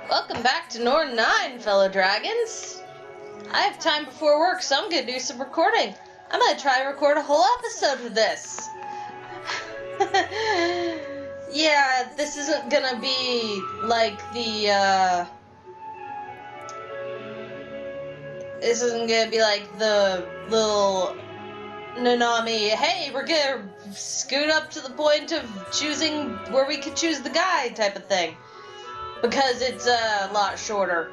Welcome back to Norn9, fellow dragons. I have time before work, so I'm gonna do some recording. I'm gonna try to record a whole episode of this. Yeah, this isn't gonna be like this isn't gonna be like the little Nanami, hey, we're gonna scoot up to the point of choosing where we could choose the guy type of thing. Because it's a lot shorter.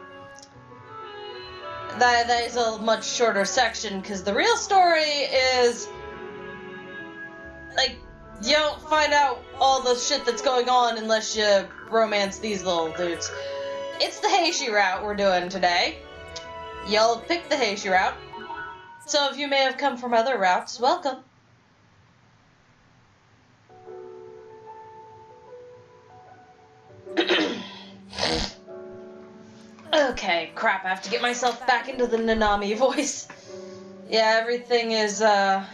That is a much shorter section, because the real story is, like, you don't find out all the shit that's going on unless you romance these little dudes. It's the Heishi Route we're doing today. Y'all picked the Heishi Route. Some of you may have come from other routes. Welcome. Okay, crap, I have to get myself back into the Nanami voice. Yeah, everything is, I'm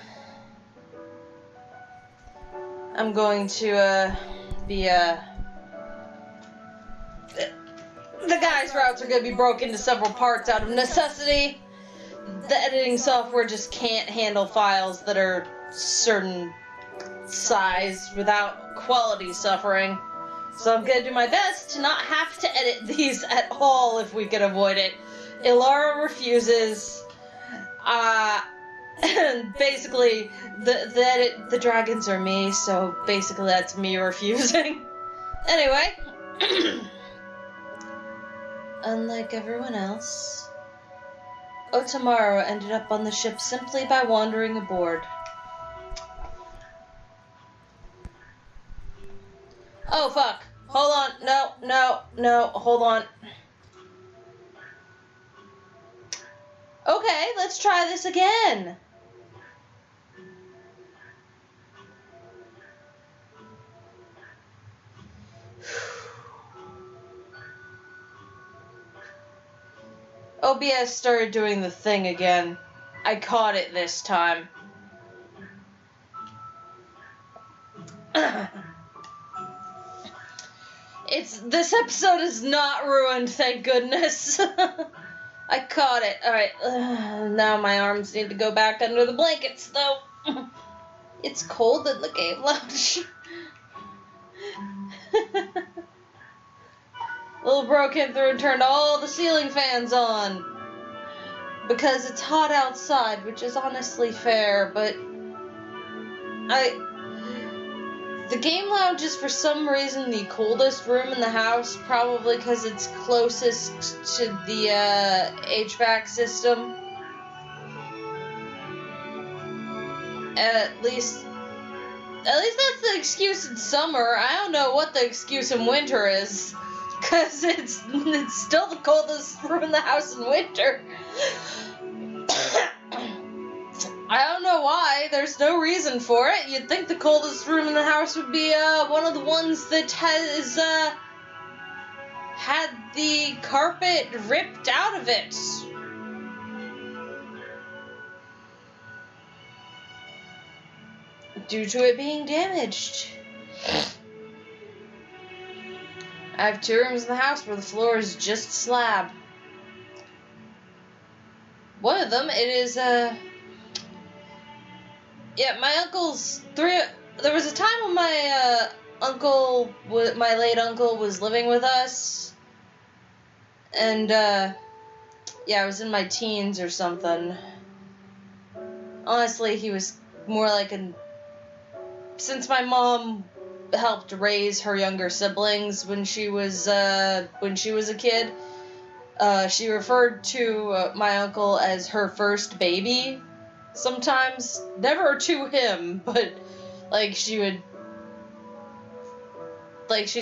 going to, be, the guys' routes are going to be broken into several parts out of necessity. The editing software just can't handle files that are certain size without quality suffering. So I'm gonna do my best to not have to edit these at all if we can avoid it. Ilara refuses. And basically, the dragons are me, so basically that's me refusing. Anyway, unlike everyone else, Otamaru ended up on the ship simply by wandering aboard. Oh, fuck. Hold on. No. Hold on. Okay, let's try this again. OBS started doing the thing again. I caught it this time. This episode is not ruined, thank goodness. I caught it. Alright, now my arms need to go back under the blankets, though. It's cold in the game lounge. Little bro came through and turned all the ceiling fans on. Because it's hot outside, which is honestly fair, but the game lounge is for some reason the coldest room in the house, probably because it's closest to the HVAC system. At least that's the excuse in summer. I don't know what the excuse in winter is, because it's still the coldest room in the house in winter. I don't know why. There's no reason for it. You'd think the coldest room in the house would be one of the ones that has had the carpet ripped out of it. Due to it being damaged. I have 2 rooms in the house where the floor is just slab. One of them, it is yeah, my uncle's there was a time when my my late uncle was living with us, and yeah, I was in my teens or something. Honestly, he was more like since my mom helped raise her younger siblings when she was a kid, she referred to my uncle as her first baby. Sometimes, never to him, but like she'd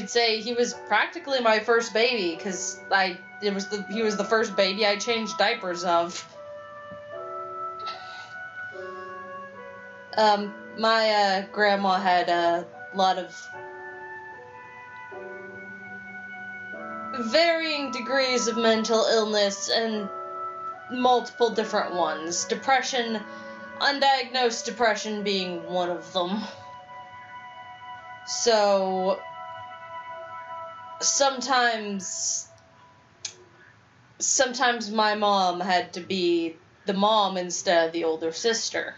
say he was practically my first baby, because he was the first baby I changed diapers of. My grandma had a lot of varying degrees of mental illness, and multiple different ones. Depression, undiagnosed depression being one of them. So sometimes sometimes my mom had to be the mom instead of the older sister.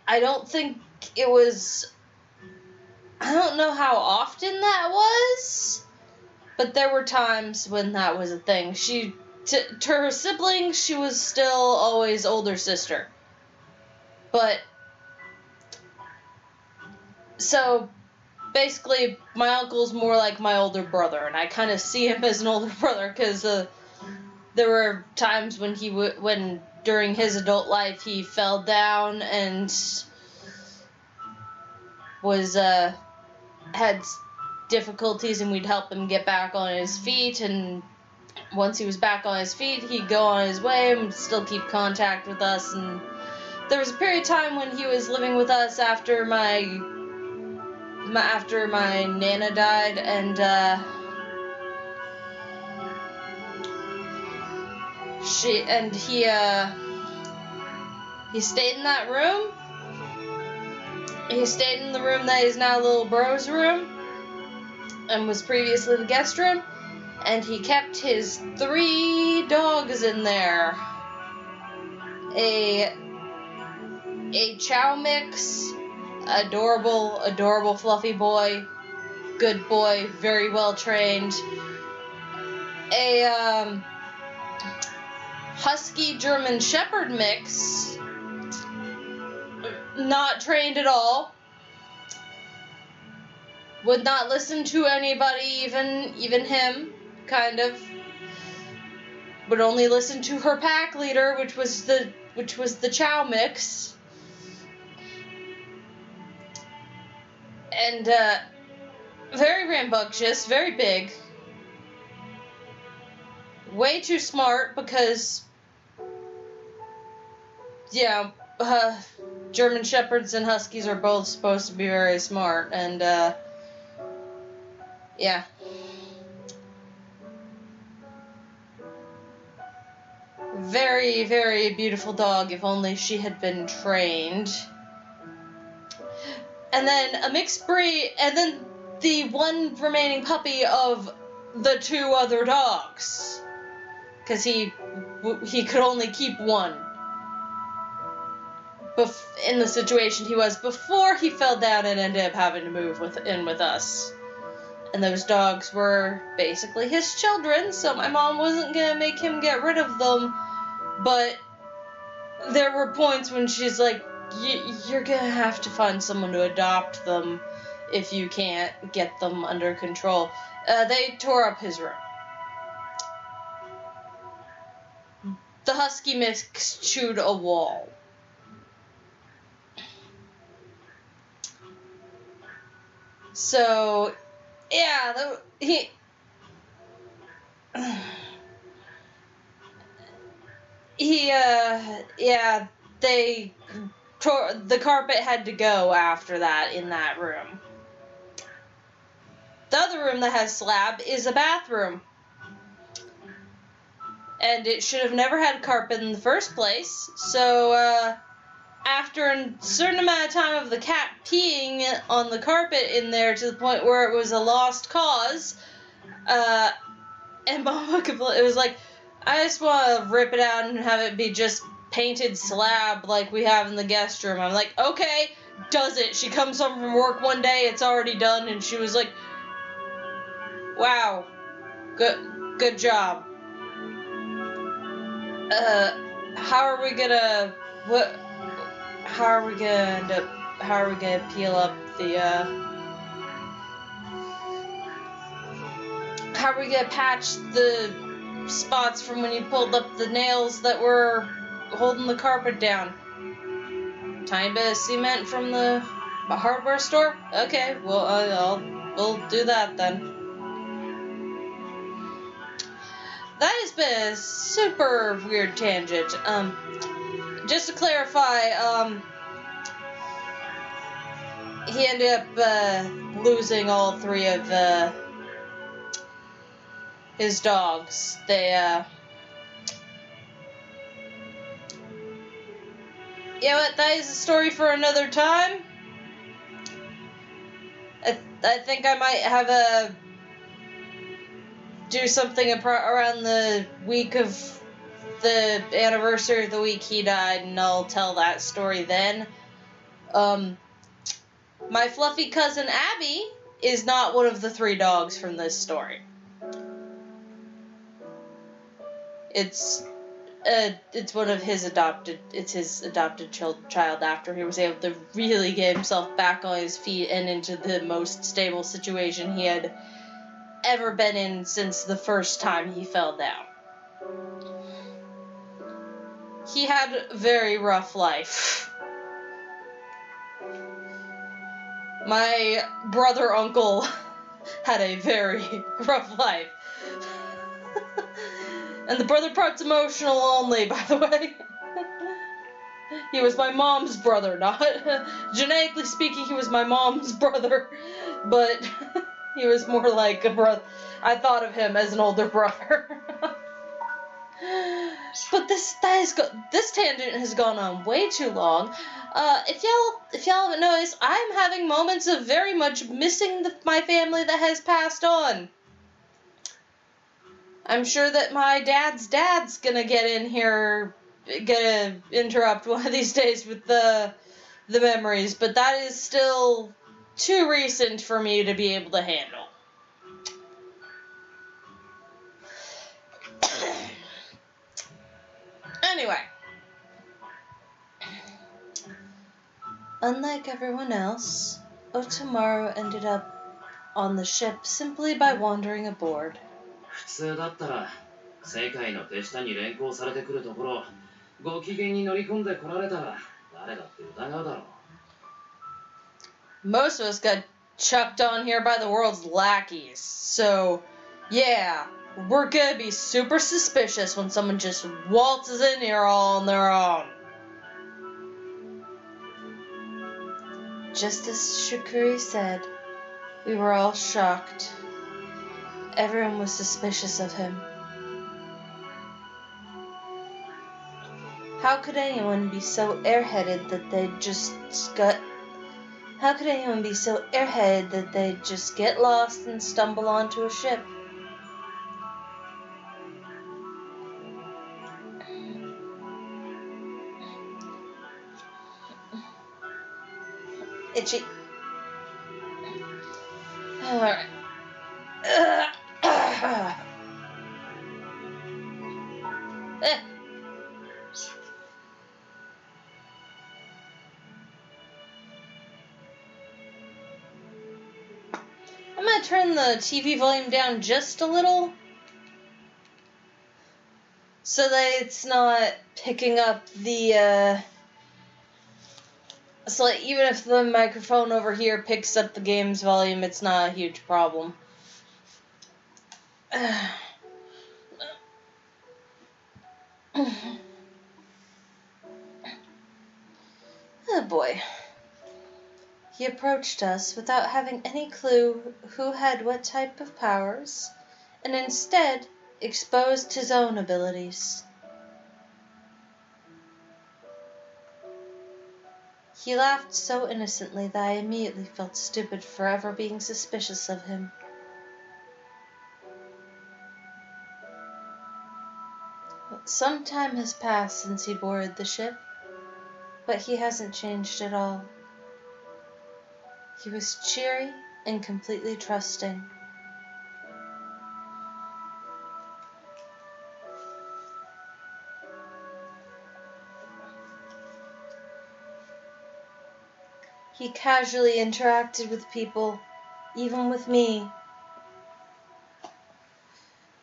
I don't think it was, I don't know how often that was, but there were times when that was a thing. To her siblings, she was still always older sister. But, so, basically, my uncle's more like my older brother, and I kind of see him as an older brother, because there were times when when during his adult life, he fell down and had difficulties, and we'd help him get back on his feet, and once he was back on his feet, he'd go on his way and still keep contact with us. And there was a period of time when he was living with us after my nana died, and he stayed in that room. He stayed in the room that is now little bro's room, and was previously the guest room, and he kept his 3 dogs in there. A chow mix, adorable fluffy boy, good boy, very well trained. A husky German shepherd mix, not trained at all. Would not listen to anybody, even him, kind of. Would only listen to her pack leader, which was the chow mix. And very rambunctious, very big. Way too smart, because German shepherds and huskies are both supposed to be very smart, and very, very beautiful dog, if only she had been trained. And then a mixed breed, and then the one remaining puppy of the 2 other dogs, because he could only keep one. In the situation he was before he fell down and ended up having to move in with us. And those dogs were basically his children, so my mom wasn't gonna make him get rid of them. But there were points when she's like, you're gonna have to find someone to adopt them if you can't get them under control. They tore up his room. The husky mix chewed a wall. So, yeah, the carpet had to go after that in that room. The other room that has slab is a bathroom. And it should have never had carpet in the first place. So, after a certain amount of time of the cat peeing on the carpet in there to the point where it was a lost cause, and Mama it was like, I just want to rip it out and have it be just painted slab like we have in the guest room. I'm like, okay, does it? She comes home from work one day, it's already done, and she was like, wow, good job. How are we gonna peel up the, how are we gonna patch the spots from when you pulled up the nails that were holding the carpet down? Tiny bit of cement from the hardware store? Okay, well, we'll do that then. That has been a super weird tangent. Just to clarify, he ended up losing all 3 of his dogs. That is a story for another time. I think I might have do something around the week of the anniversary of the week he died, and I'll tell that story then. My fluffy cousin Abby is not one of the 3 dogs from this story. It's one of his adopted. It's his adopted child after he was able to really get himself back on his feet and into the most stable situation he had ever been in since the first time he fell down. He had a very rough life. My brother-uncle had a very rough life. And the brother part's emotional only, by the way. He was my mom's brother, not... Genetically speaking, he was my mom's brother. But he was more like a brother. I thought of him as an older brother. But this tangent has gone on way too long. If y'all haven't noticed, I'm having moments of very much missing my family that has passed on. I'm sure that my dad's gonna get in here, gonna interrupt one of these days with the memories, but that is still too recent for me to be able to handle. Anyway. Unlike everyone else, Otomaru ended up on the ship simply by wandering aboard. 普通だったら世界の手下に連行されてくるところご機嫌に乗り込んでこられたら誰だって疑うだろう Most of us got chucked on here by the world's lackeys, so yeah, we're gonna be super suspicious when someone just waltzes in here all on their own. Just as Shukuri said, we were all shocked. Everyone was suspicious of him. How could anyone be so airheaded that they'd just get lost and stumble onto a ship? Itchy. Alright. I'm gonna turn the TV volume down just a little so that it's not picking up the, so like even if the microphone over here picks up the game's volume, it's not a huge problem. Oh boy. He approached us without having any clue who had what type of powers, and instead exposed his own abilities. He laughed so innocently that I immediately felt stupid for ever being suspicious of him. Some time has passed since he boarded the ship, but he hasn't changed at all. He was cheery and completely trusting. He casually interacted with people, even with me.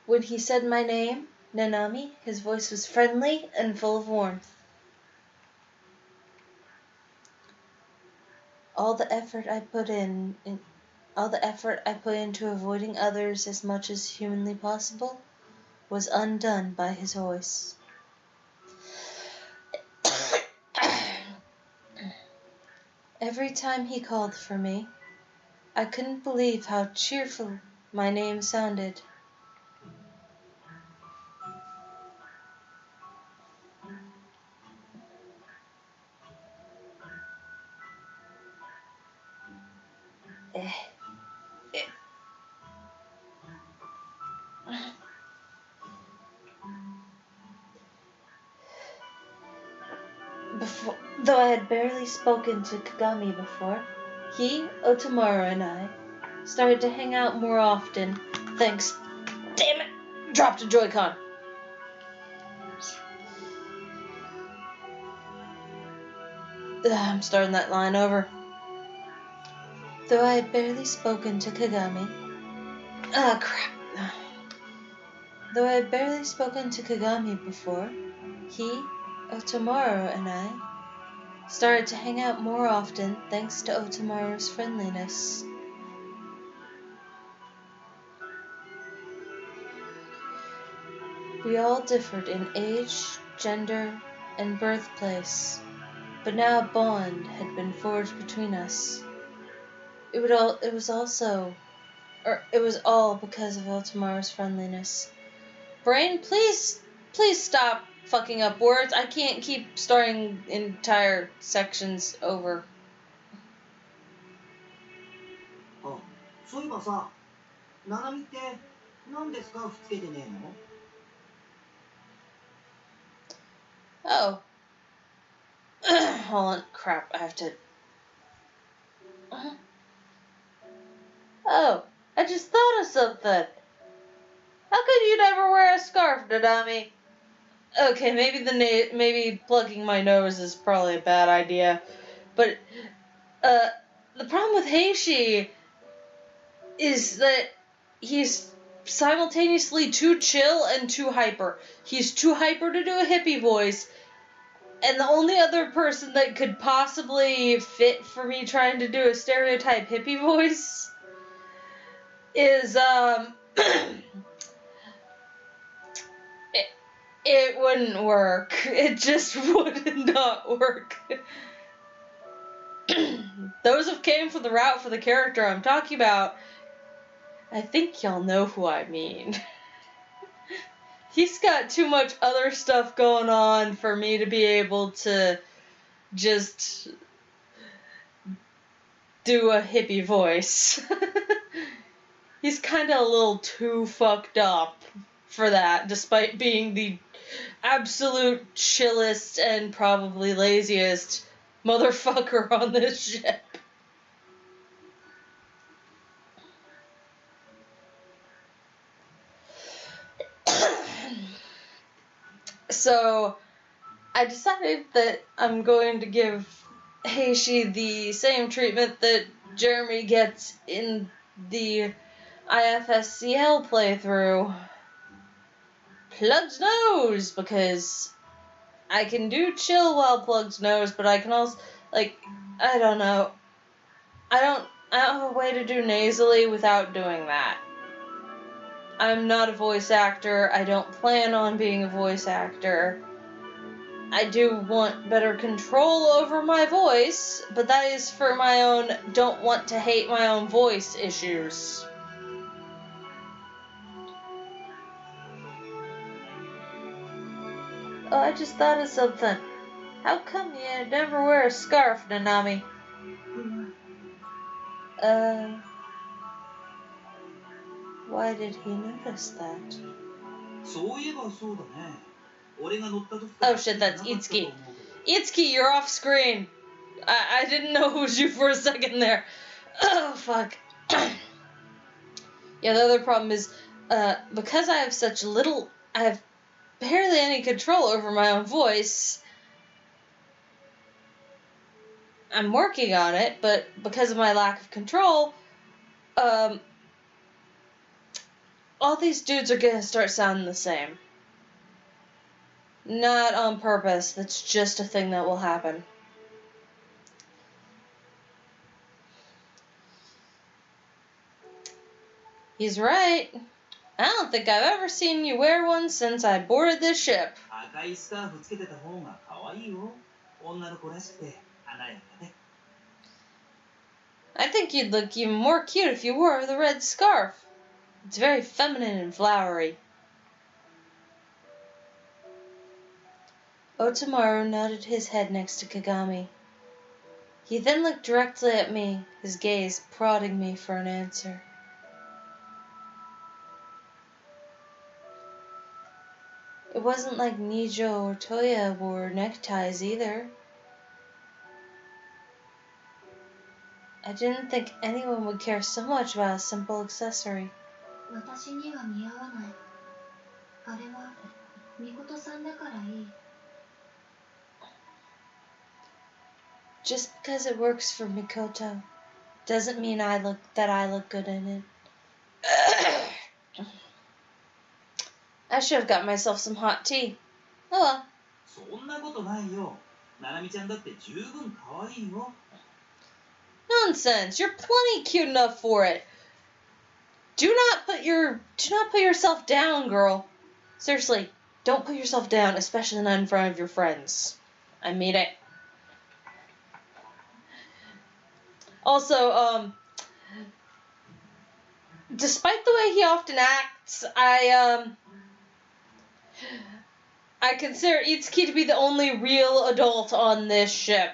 When he said my name, Nanami, his voice was friendly and full of warmth. All the effort I put into avoiding others as much as humanly possible was undone by his voice. Every time he called for me, I couldn't believe how cheerful my name sounded. Though I had barely spoken to Kagami before, he, Otomaru, and I started to hang out more often, thanks... Damn it! Dropped a Joy-Con. I'm starting that line over. Though I had barely spoken to Kagami... Ah, crap. Though I had barely spoken to Kagami before, he, Otomaru, and I started to hang out more often thanks to Otomaru's friendliness. We all differed in age, gender, and birthplace, but now a bond had been forged between us. It was all because of Otomaru's friendliness. Brain, please stop fucking up words. I can't keep starting entire sections over. あ、そういえばさ、ななみってなんでスカーフつけてねえの？ Oh. Hold on. Crap, I have to... Oh, I just thought of something. How could you never wear a scarf, Nanami? Okay, maybe plugging my nose is probably a bad idea. But, the problem with Heishi is that he's simultaneously too chill and too hyper. He's too hyper to do a hippie voice, and the only other person that could possibly fit for me trying to do a stereotype hippie voice is, it wouldn't work. It just would not work. Those who came from the route for the character I'm talking about, I think y'all know who I mean. He's got too much other stuff going on for me to be able to just do a hippie voice. He's kind of a little too fucked up for that, despite being the absolute chillest and probably laziest motherfucker on this ship. So, I decided that I'm going to give Heishi the same treatment that Jeremy gets in the IFSCL playthrough. Plug's nose, because I can do chill while Plug's nose, but I can also, like, I don't know. I don't have a way to do nasally without doing that. I'm not a voice actor. I don't plan on being a voice actor. I do want better control over my voice, but that is for my own don't want to hate my own voice issues. Oh, I just thought of something. How come you never wear a scarf, Nanami? Why did he notice that? そういえばそうだね。俺が乗った時 Oh shit, that's Itsuki. Itsuki, you're off screen. I didn't know it was you for a second there. Oh, fuck. Yeah, the other problem is, because I have such little... I have barely any control over my own voice. I'm working on it, but because of my lack of control, all these dudes are gonna start sounding the same. Not on purpose, that's just a thing that will happen. He's right. I don't think I've ever seen you wear one since I boarded this ship. 赤いスカーフつけてた方が可愛いよ。女の子らしくて華やかで。I think you'd look even more cute if you wore the red scarf. It's very feminine and flowery. Otomaru nodded his head next to Kagami. He then looked directly at me, his gaze prodding me for an answer. It wasn't like Nijo or Toya wore neckties either. I didn't think anyone would care so much about a simple accessory. 私には似合わない。あれはみことさんだからいい。Just because it works for Mikoto doesn't mean I look good in it. I should have got myself some hot tea. Oh well. そんなことないよ。ななみちゃんだって十分可愛いよ。Nonsense! You're plenty cute enough for it. Do not put yourself down, girl. Seriously, don't put yourself down, especially not in front of your friends. I mean it. Also, despite the way he often acts, I consider Itsuki to be the only real adult on this ship.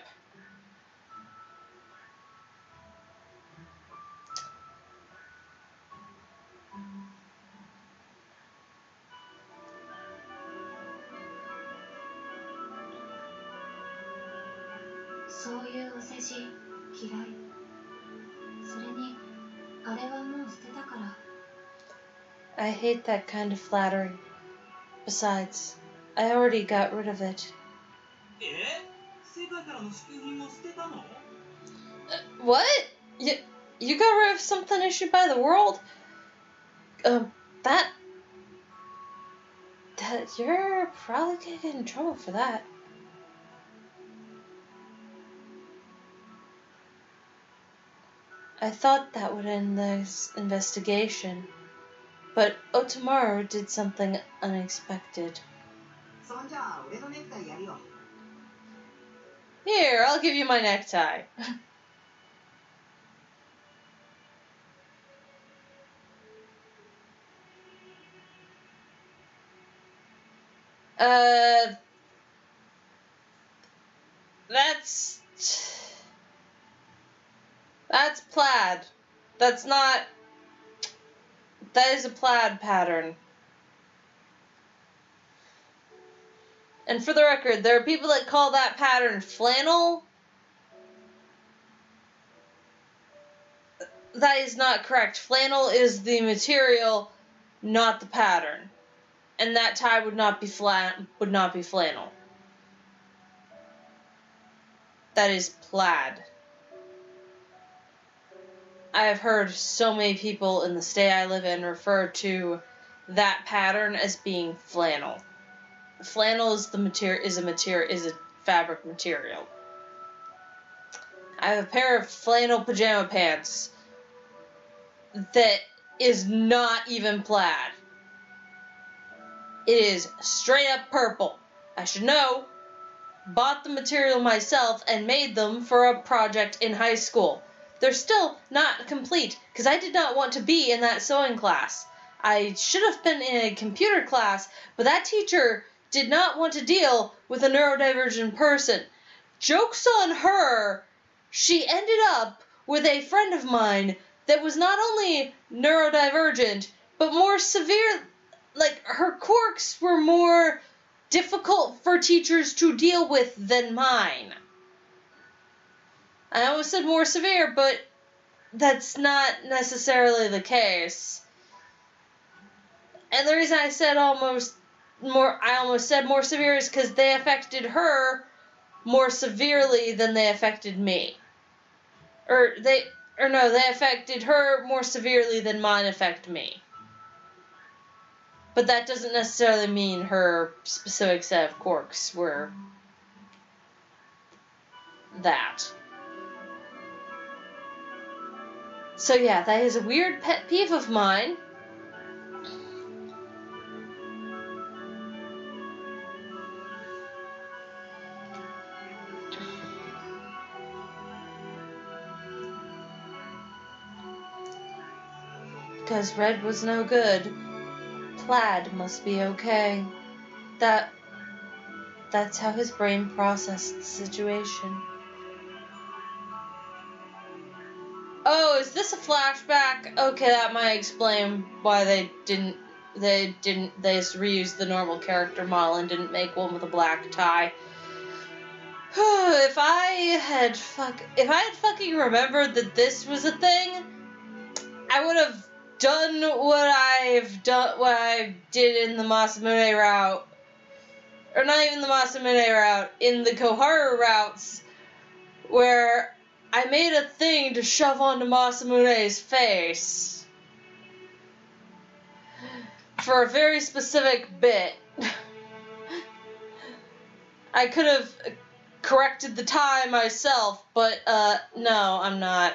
そういうお世辞嫌い。それにあれはもう捨てたから。I hate that kind of flattery. Besides, I already got rid of it. 世界からの支給品を捨てたの？ What? You got rid of something issued by the world? That you're probably gonna get in trouble for that. I thought that would end this investigation, but Otomaru did something unexpected. そんじゃあ俺のネクタイやるよ。 Here, I'll give you my necktie. That's plaid. That is a plaid pattern. And for the record, there are people that call that pattern flannel. That is not correct. Flannel is the material, not the pattern. And that tie would not be flannel. That is plaid. I have heard so many people in the state I live in refer to that pattern as being flannel. Flannel is a fabric material. I have a pair of flannel pajama pants that is not even plaid. It is straight up purple. I should know. Bought the material myself and made them for a project in high school. They're still not complete because I did not want to be in that sewing class. I should have been in a computer class, but that teacher did not want to deal with a neurodivergent person. Joke's on her. She ended up with a friend of mine that was not only neurodivergent, but more severe. Like, her quirks were more difficult for teachers to deal with than mine. I almost said more severe, but that's not necessarily the case. And the reason I said I almost said more severe is because they affected her more severely than they affected me. They affected her more severely than mine affect me. But that doesn't necessarily mean her specific set of quirks were that. So yeah, that is a weird pet peeve of mine. Because red was no good. Plaid must be okay. That's how his brain processed the situation. Oh, is this a flashback? Okay, that might explain why they reused the normal character model and didn't make one with a black tie. If I had fucking remembered that this was a thing, I would have done what I did in the Masamune route. Or not even the Masamune route, in the Koharu routes, where I made a thing to shove onto Masamune's face. For a very specific bit. I could have corrected the tie myself, but, no, I'm not.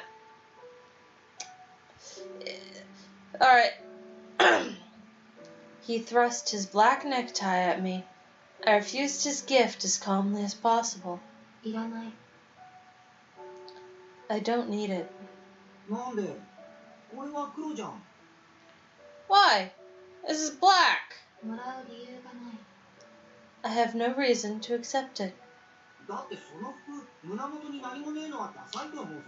Alright. He thrust his black necktie at me. I refused his gift as calmly as possible. いらない。 I don't need it. なんでこれは黒じゃん。 Why? This is black. もらう理由がない。 I have no reason to accept it. だってその服胸元に何もねえのはダサいと思うぞ。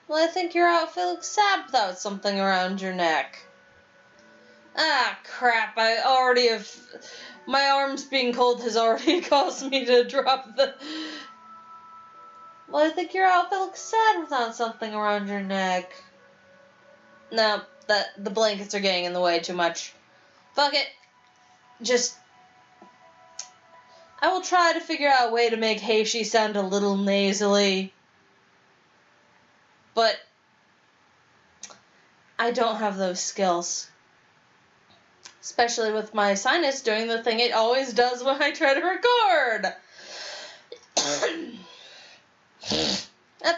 Well, I think your outfit looks sad without something around your neck. Ah, crap. My arms being cold has already caused me to drop the... Well, I think your outfit looks sad without something around your neck. No, the blankets are getting in the way too much. Fuck it. I will try to figure out a way to make Heishi sound a little nasally. But I don't have those skills. Especially with my sinus doing the thing it always does when I try to record.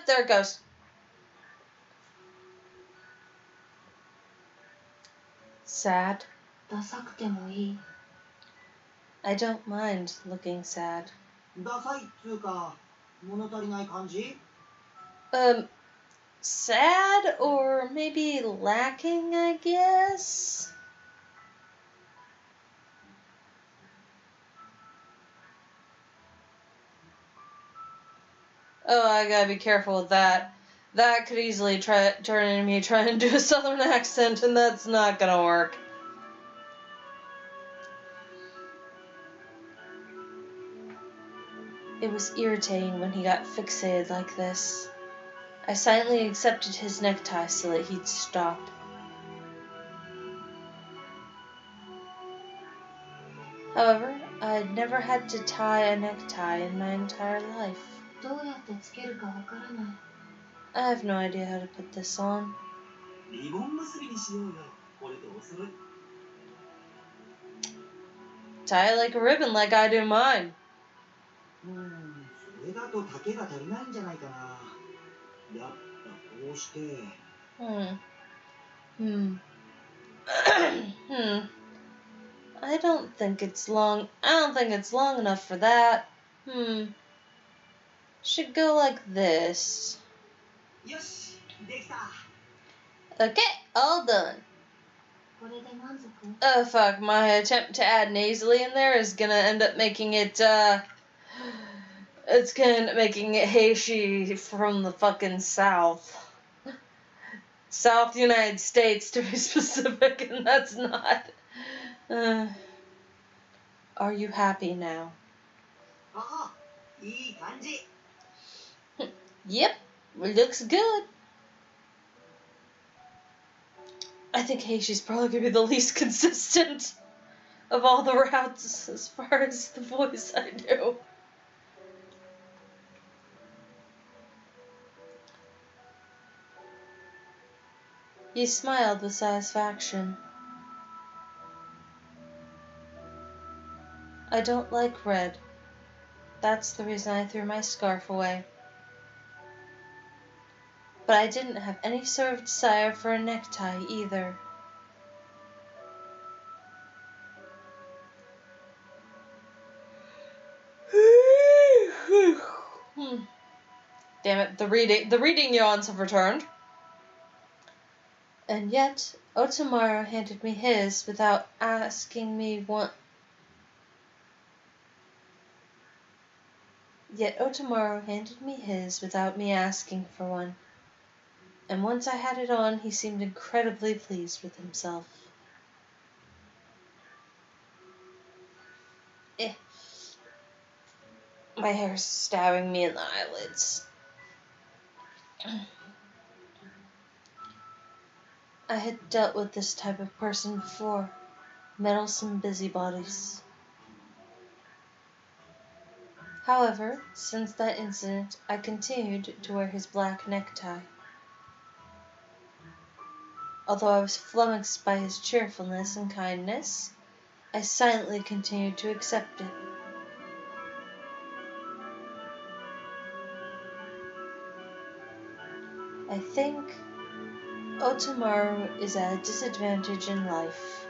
There it goes. Sad. ダサくてもいい。 I don't mind looking sad. ダサいっつうか物足りない感じ。 Sad or maybe lacking, I guess? Oh, I gotta be careful with that. That could easily turn into me trying to do a southern accent, and that's not gonna work. It was irritating when he got fixated like this. I silently accepted his necktie so that he'd stop. However, I'd never had to tie a necktie in my entire life. どうやってつけるかわからない。 I have no idea how to put this on. リボン結びにしようよ。これどうする？ Tie it like a ribbon like I do mine. それだと丈が足りないんじゃないかな。やっぱこうして。I don't think it's long enough for that. Should go like this. よし、できた。 Okay, all done. これで満足？ Oh fuck, my attempt to add nasally in there is gonna end up making it, it's gonna end up making it Heishi from the fucking South. South United States, to be specific, and that's not. Are you happy now? ああ、いい感じ。 Yep, looks good. I think Heishi's probably gonna be the least consistent of all the routes as far as the voice I do. He smiled with satisfaction. I don't like red. That's the reason I threw my scarf away. But I didn't have any sort of desire for a necktie either. Damn it, the reading yawns have returned. And yet, Otomaru handed me his without asking me one. Yet Otomaru handed me his without me asking for one. And once I had it on, he seemed incredibly pleased with himself. My hair's stabbing me in the eyelids. I had dealt with this type of person before. Meddlesome busybodies. However, since that incident, I continued to wear his black necktie. Although I was flummoxed by his cheerfulness and kindness, I silently continued to accept it. I think Otomaru is at a disadvantage in life.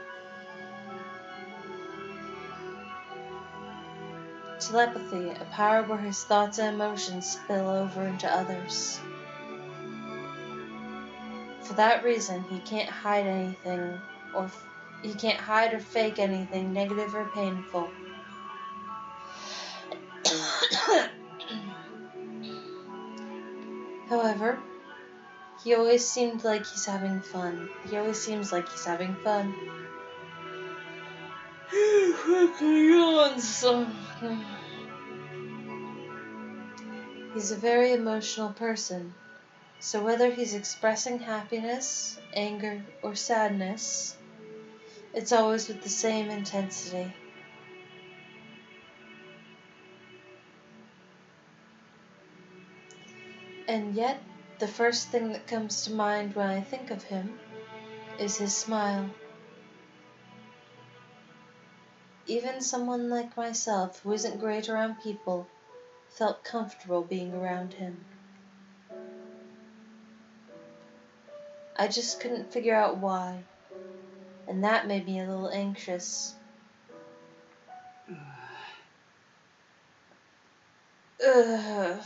Telepathy, a power where his thoughts and emotions spill over into others. For that reason, he can't hide anything, he can't hide or fake anything negative or painful. However, he always seemed like he's having fun. He always seems like he's having fun. He's a very emotional person, so whether he's expressing happiness, anger, or sadness, it's always with the same intensity. And yet, the first thing that comes to mind when I think of him is his smile. Even someone like myself, who isn't great around people, felt comfortable being around him. I just couldn't figure out why, and that made me a little anxious. Ugh.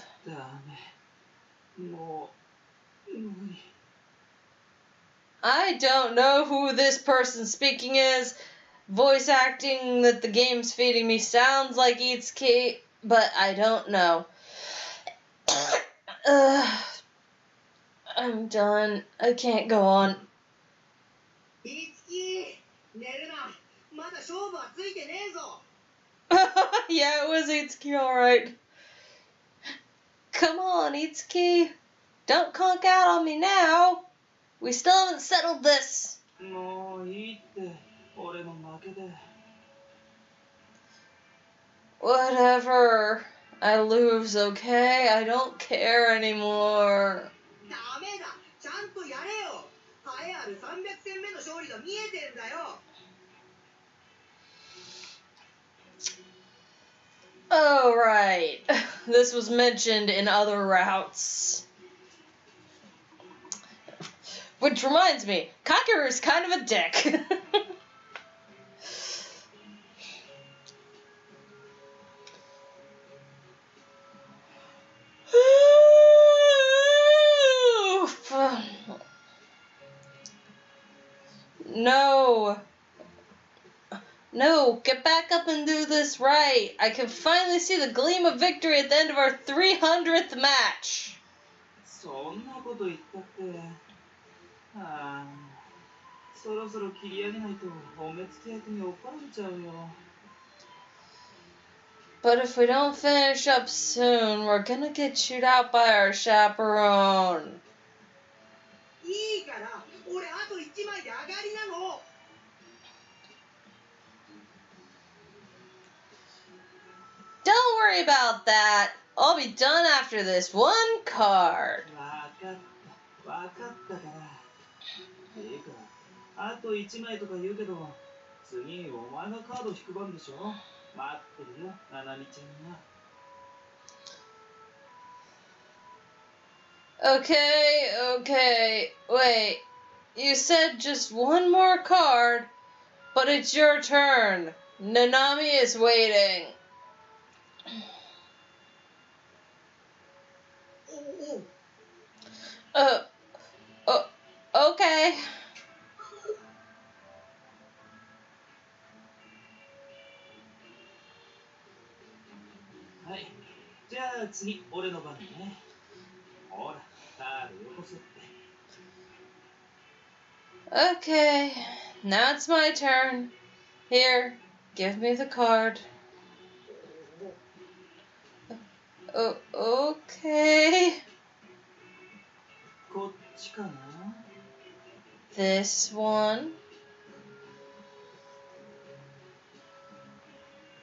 I don't know who this person speaking is. Voice acting that the game's feeding me sounds like Itsuki, but I don't know. I'm done. I can't go on. いつき寝るな。まだ勝負はついてねえぞ。Yeah, it was Itsuki, alright. Come on, Itsuki. Don't conk out on me now. We still haven't settled this. もういいって、俺の負けで。Whatever. I lose, okay? I don't care anymore. ダメだ。ちゃんとやれよ。栄えある300戦目の勝利が見えてんだよ。Oh, right. This was mentioned in other routes. Which reminds me, Kakeru's kind of a dick. No. No, get back up and do this right. I can finally see the gleam of victory at the end of our 300th match. そんなこと言ったって。ああ、そろそろ切り上げないとお目付け役に怒られちゃうよ。But if we don't finish up soon, we're gonna get chewed out by our chaperone. いいから、俺あと1枚で上がりなの。Don't worry about that. I'll be done after this one card. わかったから。いいか、あと1枚とか言うけど、次お前がカード引く番でしょ。待ってるよ、ななみちゃんが。Okay. Wait. You said just one more card, but it's your turn. Nanami is waiting. おう。Okay. はい。じゃあ次、俺の番ね。ほら、カードよこせって。Okay. Now it's my turn. Here, give me the card. Okay. こっちかな This one.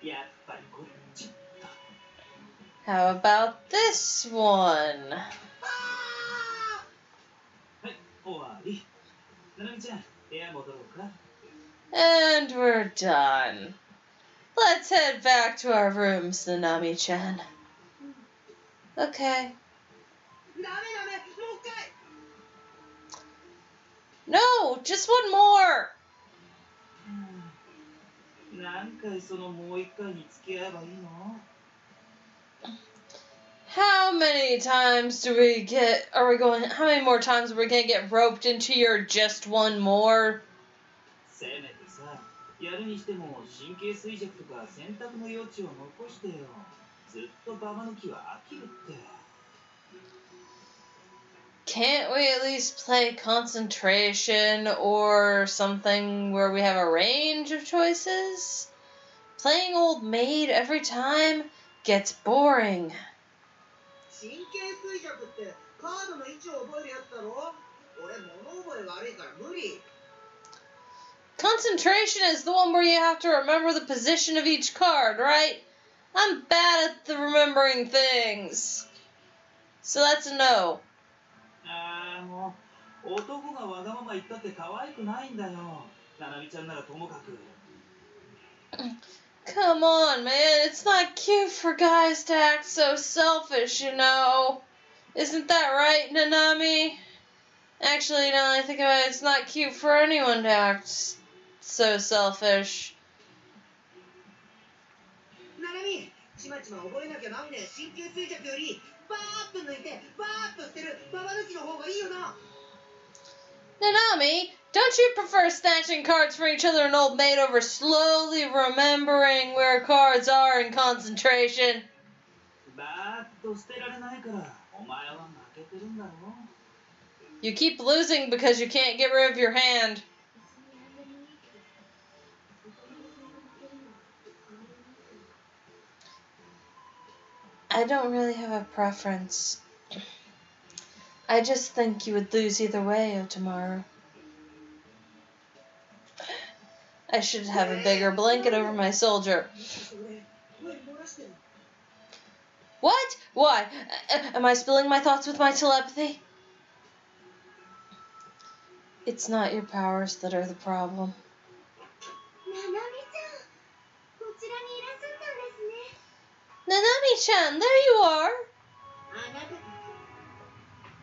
やっぱりこっちだ。 How about this one? はい、終わり。ななみちゃん、部屋戻ろうか。 And we're done. Let's head back to our rooms, Nanami-chan. Okay. ダメダメ、もう一回。 No, just one more. 何回そのもう一回に付き合えばいいの How many times do we get, how many more times are we gonna get roped into your just one more? せめてさ、やるにしても神経衰弱とか選択の余地を残してよ。ずっとババ抜きは飽きるって。 Can't we at least play concentration or something where we have a range of choices? Playing old maid every time gets boring. 神経衰弱ってカードの位置を覚えるやつだろ。俺物覚え悪いから無理。 Concentration is the one where you have to remember the position of each card, right? I'm bad at the remembering things. So that's a no. ああ、もう男がわがまま言ったって可愛くないんだよ。ななみちゃんならともかく。 Come on, man. It's not cute for guys to act so selfish, you know. Isn't that right, Nanami? Actually, now that I think about it, it's not cute for anyone to act so selfish. ななみ、ちまちま覚えなきゃなんねえ神経衰弱よりバーッと抜いてバーッと捨てるババ抜きの方がいいよな。 Nanami, don't you prefer snatching cards from each other and old maid over slowly remembering where cards are in concentration? バーッと捨てられないからお前は負けてるんだろ。 You keep losing because you can't get rid of your hand. I don't really have a preference. I just think you would lose either way, Otomaru. I should have a bigger blanket over my soldier. 声漏らしてる。 What? Why? Am I spilling my thoughts with my telepathy? It's not your powers that are the problem. ななみちゃん、こちらにいらっしゃったんですね。 Nanami-chan, there you are! あなたた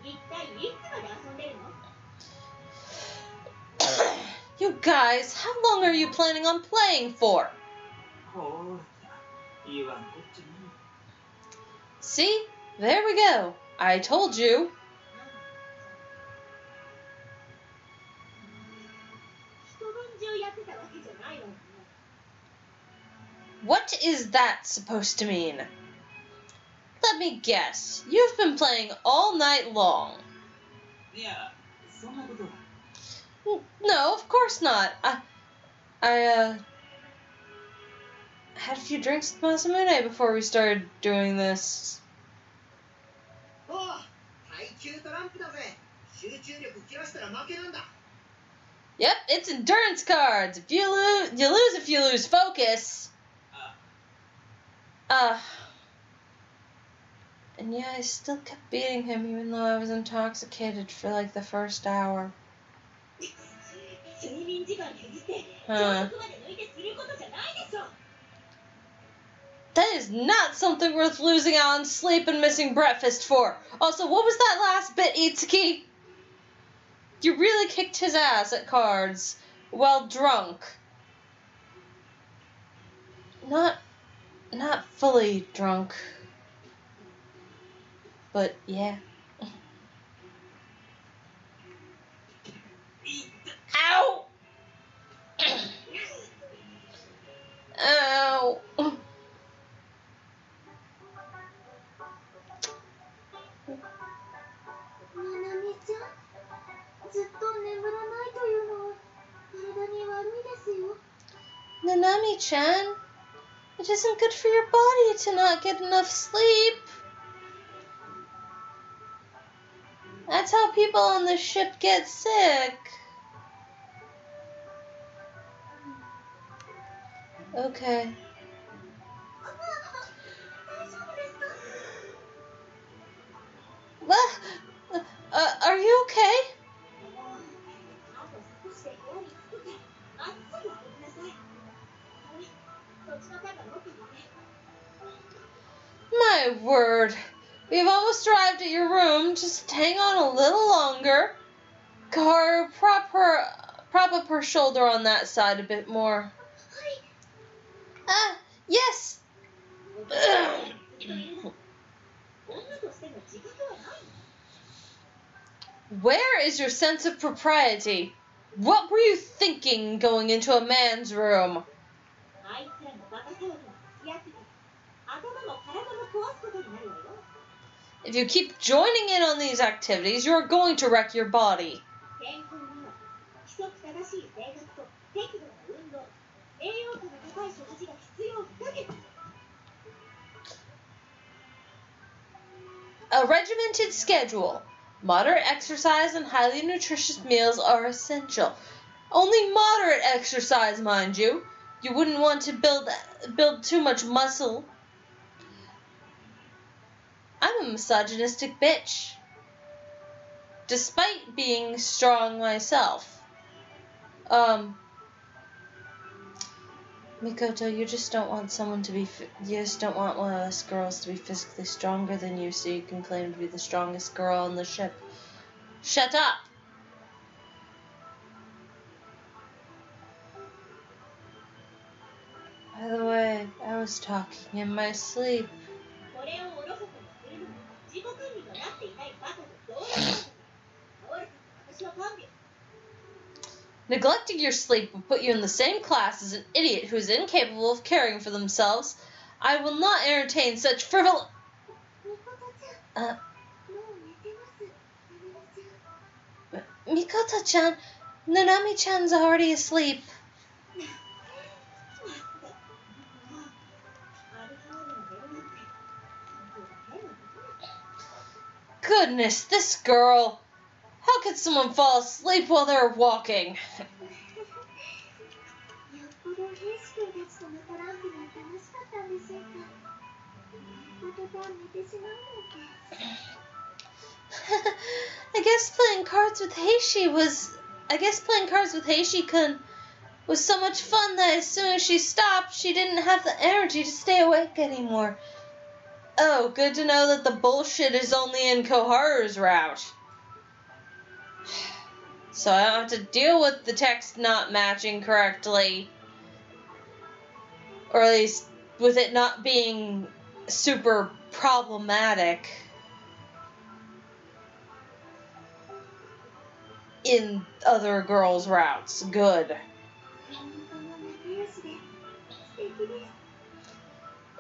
ち、一体いつまで遊んでるの？ You guys, how long are you planning on playing for? ほら、言わんこっちゃね。 See? There we go. I told you. 一晩中やってたわけじゃないわよね。 What is that supposed to mean? Let me guess. You've been playing all night long. いや、そんなことは。 No, of course not. I had a few drinks with Masamune before we started doing this. おう、耐久トランプだぜ。集中力切らしたら負けなんだ。 Yep, it's endurance cards. If you lose if you lose focus. And yeah, I still kept beating him even though I was intoxicated for like the first hour. 睡眠時間削って朝 Huh. 食まで抜いてすることじゃないでしょ。 That is not something worth losing out on sleep and missing breakfast for. Also, what was that last bit, Itsuki? You really kicked his ass at cards while drunk. Not fully drunk. But yeah. Ow! Ow! ななみちゃん、ずっと眠らないというのは体に悪いですよ。 Nanami-chan, it isn't good for your body to not get enough sleep. That's how people on the ship get sick. Okay. 大丈夫ですか？ What? Are you okay? あと少しで部屋に着くからまっすぐ歩きなさい。そっちの肩持ってみて。 My word. We've almost arrived at your room. Just hang on a little longer. Kaharu, prop up her shoulder on that side a bit more. はい。 Ah, yes. ずっといるの。女としての自覚はないの？ Where is your sense of propriety? What were you thinking going into a man's room? あいつらのバカ騒ぎに付き合ってたら頭も体も壊すことになるわよ。 If you keep joining in on these activities, you are going to wreck your body. 健康には規則正しい生活と適度な運動、栄養価の高い食事が必要不可欠。 A regimented schedule, moderate exercise, and highly nutritious meals are essential. Only moderate exercise, mind you. You wouldn't want to build too much muscle. I'm a misogynistic bitch, despite being strong myself. Mikoto, you just don't want you just don't want one of us girls to be physically stronger than you so you can claim to be the strongest girl on the ship. Shut up! By the way, I was talking in my sleep. これをおろそかにするのも自己管理がなっていないバカと同様なんだから。倒れたって私は看病。 Neglecting your sleep will put you in the same class as an idiot who is incapable of caring for themselves. I will not entertain such frivolous... みことちゃん、もう寝てます。ななみちゃん。 Mikoto-chan, Nanami-chan's already asleep. まったく。もう歩きながら寝るなんて本当に変なことね。 Goodness, this girl. How could someone fall asleep while they're walking? よっぽど兵士君たちとのトランプが楽しかったんでしょうか。また寝てしまうなんて。 I guess playing cards with Heishi-kun was so much fun that as soon as she stopped, she didn't have the energy to stay awake anymore. Oh, good to know that the bullshit is only in Koharu's route. So I don't have to deal with the text not matching correctly. Or at least with it not being super problematic in other girls' routes. Good.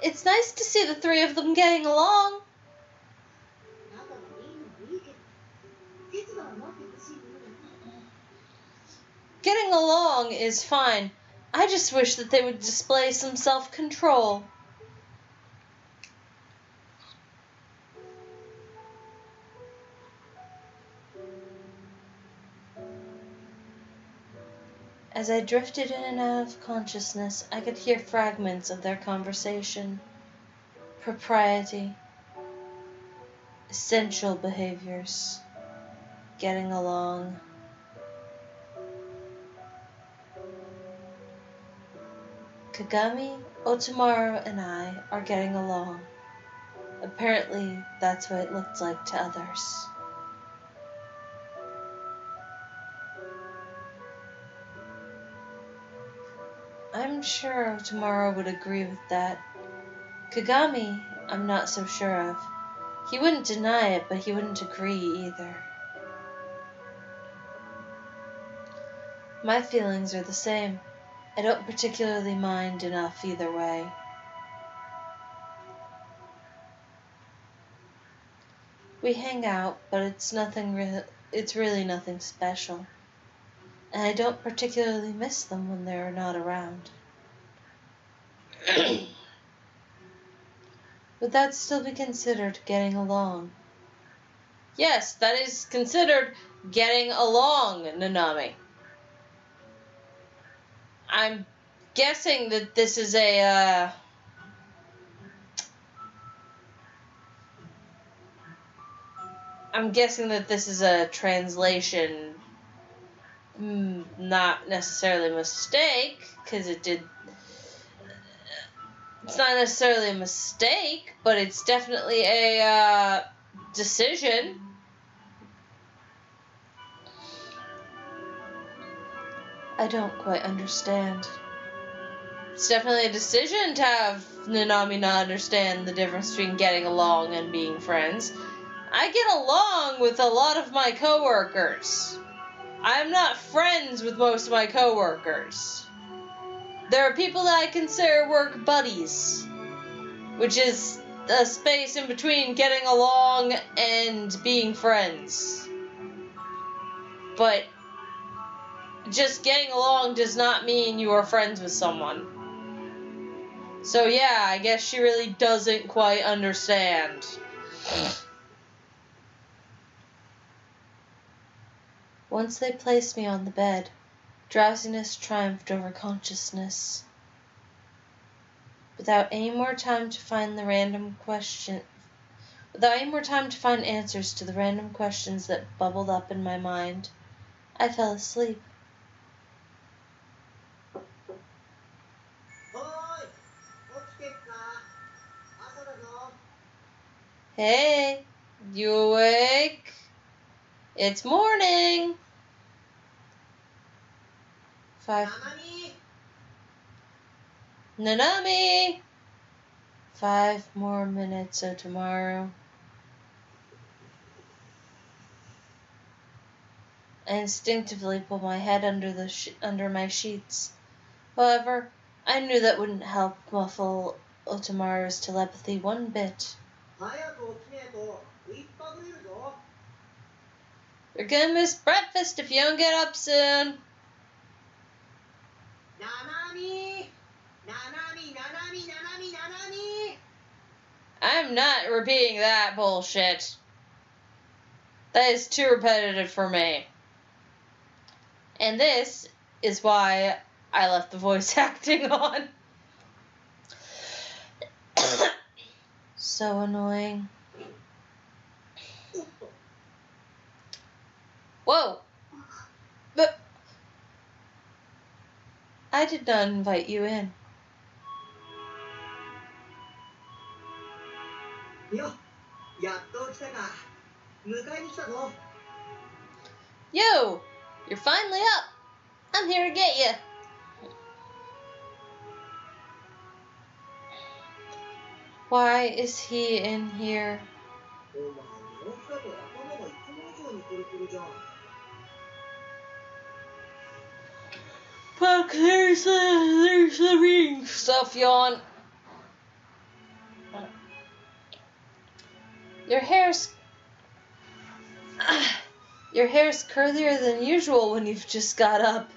It's nice to see the three of them getting along. Getting along is fine. I just wish that they would display some self-control. As I drifted in and out of consciousness, I could hear fragments of their conversation. Propriety. Essential behaviors. Getting along. Kagami, Otomaru, and I are getting along. Apparently, that's what it looked like to others. I'm sure Otomaru would agree with that. Kagami, I'm not so sure of. He wouldn't deny it, but he wouldn't agree either. My feelings are the same. I don't particularly mind enough either way. We hang out, but it's really nothing special. And I don't particularly miss them when they're not around. Would that still be considered getting along? Yes, that is considered getting along, Nanami. I'm guessing that this is a, I'm guessing that this is a translation, not necessarily a mistake, because it's not necessarily a mistake, but it's definitely a, decision. I don't quite understand. It's definitely a decision to have Nanami not understand the difference between getting along and being friends. I get along with a lot of my coworkers. I'm not friends with most of my coworkers. There are people that I consider work buddies, which is a space in between getting along and being friends. But just getting along does not mean you are friends with someone. So yeah, I guess she really doesn't quite understand. Once they placed me on the bed, drowsiness triumphed over consciousness. Without any more time to find answers to the random questions that bubbled up in my mind, I fell asleep. おーい、起きてっか？朝だぞ。 Hey, you awake? It's morning. な 5. なみ、 Nanami! 5 more minutes of tomorrow. I instinctively pulled my head under my sheets. However, I knew that wouldn't help muffle Otamaru's telepathy one bit. 早く起きねえと食いっぱぐれるぞ。 You're gonna miss breakfast if you don't get up soon. ななみ、ななみ、ななみ、ななみ、ななみ。 I'm not repeating that bullshit. That is too repetitive for me. And this is why I left the voice acting on. So annoying. Whoa! But I did not invite you in. よ、やっと起きたか。迎えに来たぞ。 Yo! You're finally up! I'm here to get you! Why is he in here? お前の起きたと頭がいつも以上にプルプルじゃん。 Fuck, there's the ring stuff, yawn. Your hair's curlier than usual when you've just got up.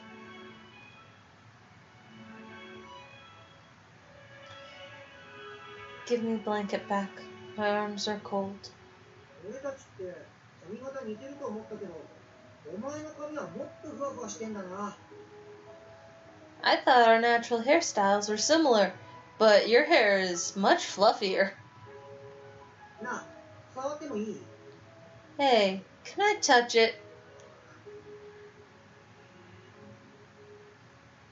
Give me the blanket back. My arms are cold. 俺たちって髪型似てると思ったけど、お前の髪はもっとふわふわしてんだな。 I thought our natural hairstyles were similar, but your hair is much fluffier. なあ、触ってもいい？ Hey, can I touch it?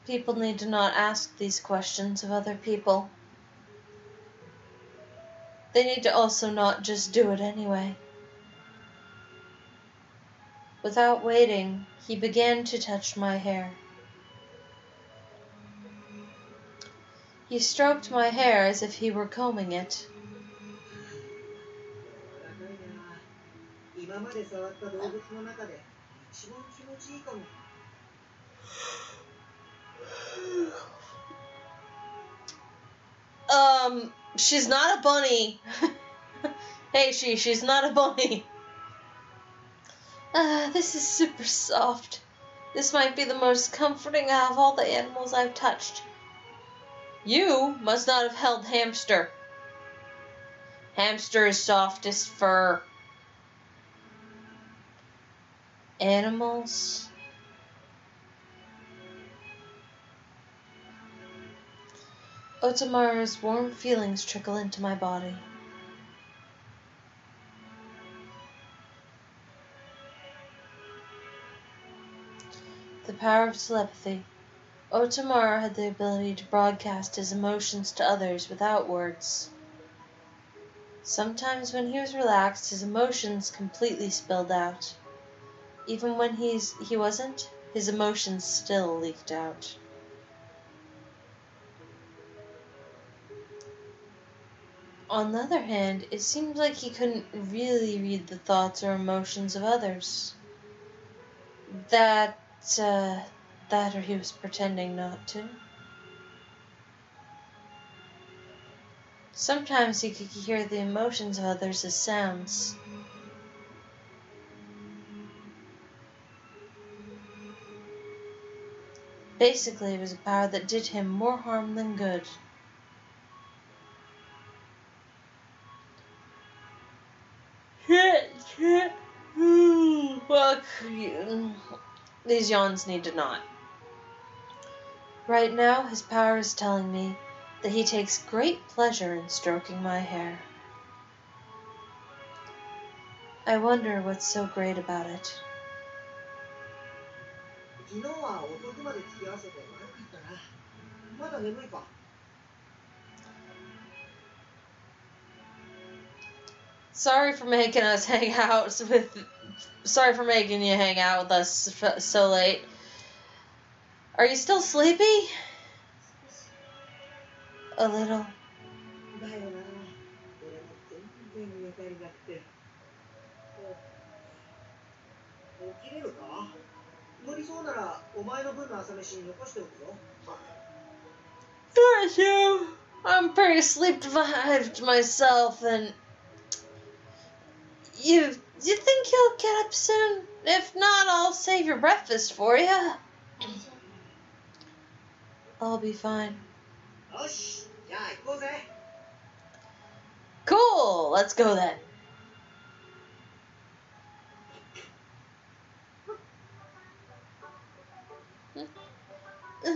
People need to not ask these questions of other people. They need to also not just do it anyway. Without waiting, he began to touch my hair. He stroked my hair as if he were combing it. 今まで触った動物の中で一番気持ちいいかも。 She's not a bunny. Hey, she's not a bunny. This is super soft. This might be the most comforting of all the animals I've touched. You must not have held hamster. Hamster is softest fur. Animals. Otomaru's warm feelings trickle into my body. The power of telepathy. Otomaru had the ability to broadcast his emotions to others without words. Sometimes when he was relaxed, his emotions completely spilled out. Even when he wasn't, his emotions still leaked out. On the other hand, it seemed like he couldn't really read the thoughts or emotions of others. That or he was pretending not to. Sometimes he could hear the emotions of others as sounds. Basically, it was a power that did him more harm than good. Well, these yawns need to not. Right now, his power is telling me that he takes great pleasure in stroking my hair. I wonder what's so great about it. 昨日は遅くまで付き合わせて悪かったな。まだ眠いか？ Sorry for making us hang out with. Sorry for making you hang out with us so late. Are you still sleepy? A little. だよな。俺も全然寝たりなくて。起きれるか？無理そうならお前の分の朝飯残しておくぞ。Thank you. I'm pretty sleep deprived myself, and you think you'll get up soon? If not, I'll save your breakfast for you. I'll be fine. よし、じゃあ行こうぜ。 Cool. Let's go then.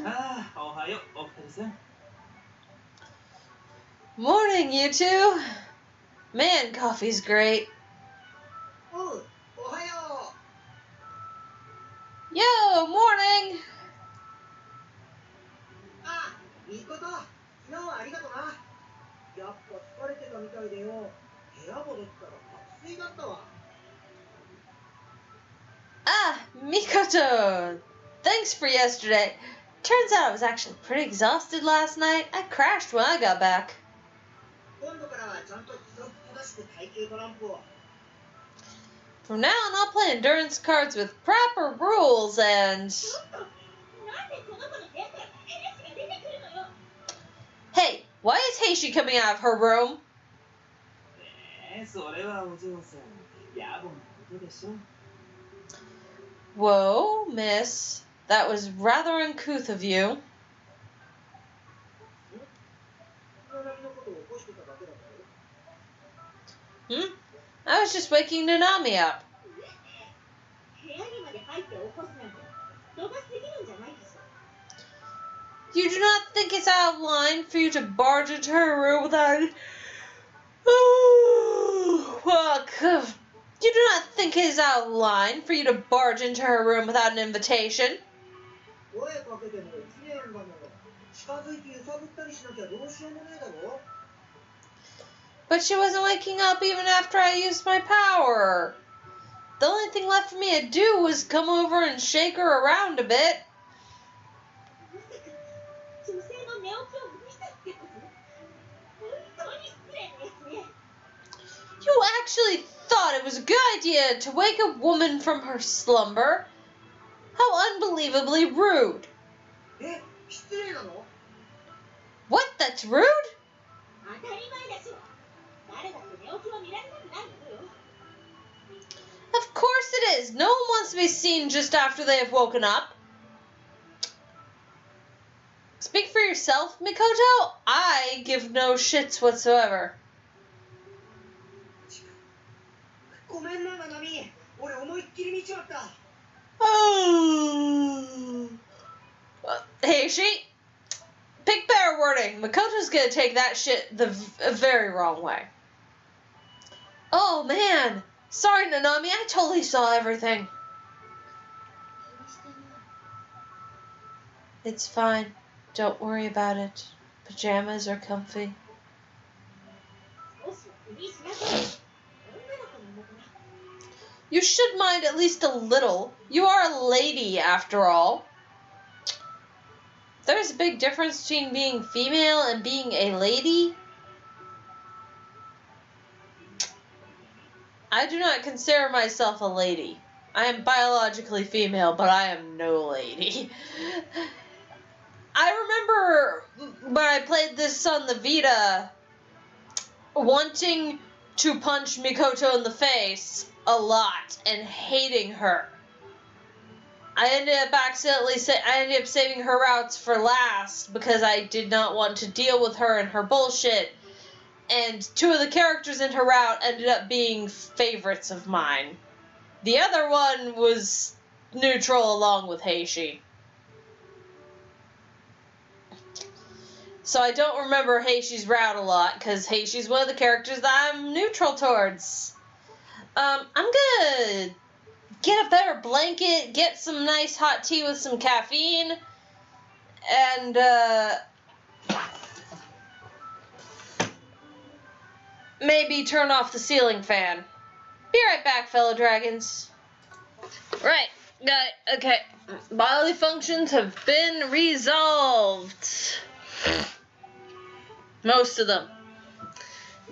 ああ、おはよう、お二人さん。 Morning, you two. Man, coffee's great. おう、おはよ Yo, morning. う。あ、みこと、昨日はありがとな。やっぱ疲れてたみたいでよ。部屋戻ったら爆睡だったわ。 Ah, Mikoto. Thanks for yesterday. Turns out I was actually pretty exhausted last night. I crashed when I got back. 今度からはちゃんと規則正しく耐久トランプを。 From now on, I'll play endurance cards with proper rules and... ちょっと、なんでこの子の部屋から話が出てくるのよ。 Hey, why is Heishi coming out of her room? それはお嬢さん、野暮なことでしょ。 Whoa, miss. That was rather uncouth of you. ナナミのことを起こしてただけだけど。 I was just waking Nanami up. 部屋にまで入って起こすなんて、度が過ぎるんじゃないでしょ。 You do not think it's out of line for you to barge into her room without... You do not think it is out of line for you to barge into her room without an invitation? 声かけても起きねえんだもん。近づいて揺さぶったりしなきゃどうしようもねえだろ。 But she wasn't waking up even after I used my power. The only thing left for me to do was come over and shake her around a bit. まさか、女性の寝起きを見たってこと？本当に失礼なやつね。 You actually thought it was a good idea to wake a woman from her slumber? How unbelievably rude. え、失礼なの？ What? That's rude? 当たり前だしょ。誰だって寝起きは見られたくないのよ。 Of course it is. No one wants to be seen just after they have woken up. Speak for yourself, Mikoto. I give no shits whatsoever. ごめんな、ナナミ。俺思いっきり見ちまった。Oh. Heishi, pick better wording. Makoto's gonna take that shit the very wrong way. Oh man, sorry Nanami, I totally saw everything. It's fine. Don't worry about it. Pajamas are comfy. You should mind at least a little. You are a lady, after all. There's a big difference between being female and being a lady. I do not consider myself a lady. I am biologically female, but I am no lady. I remember when I played this on the Vita, wanting to punch Mikoto in the face a lot and hating her. I ended up saving her routes for last because I did not want to deal with her and her bullshit. And 2 of the characters in her route ended up being favorites of mine. The other one was neutral along with Heishi. So I don't remember Heishi's route a lot, because Heishi's one of the characters that I'm neutral towards. I'm gonna get a better blanket, get some nice hot tea with some caffeine, and, maybe turn off the ceiling fan. Be right back, fellow dragons. Right, got it, okay. Bodily functions have been resolved. Most of them.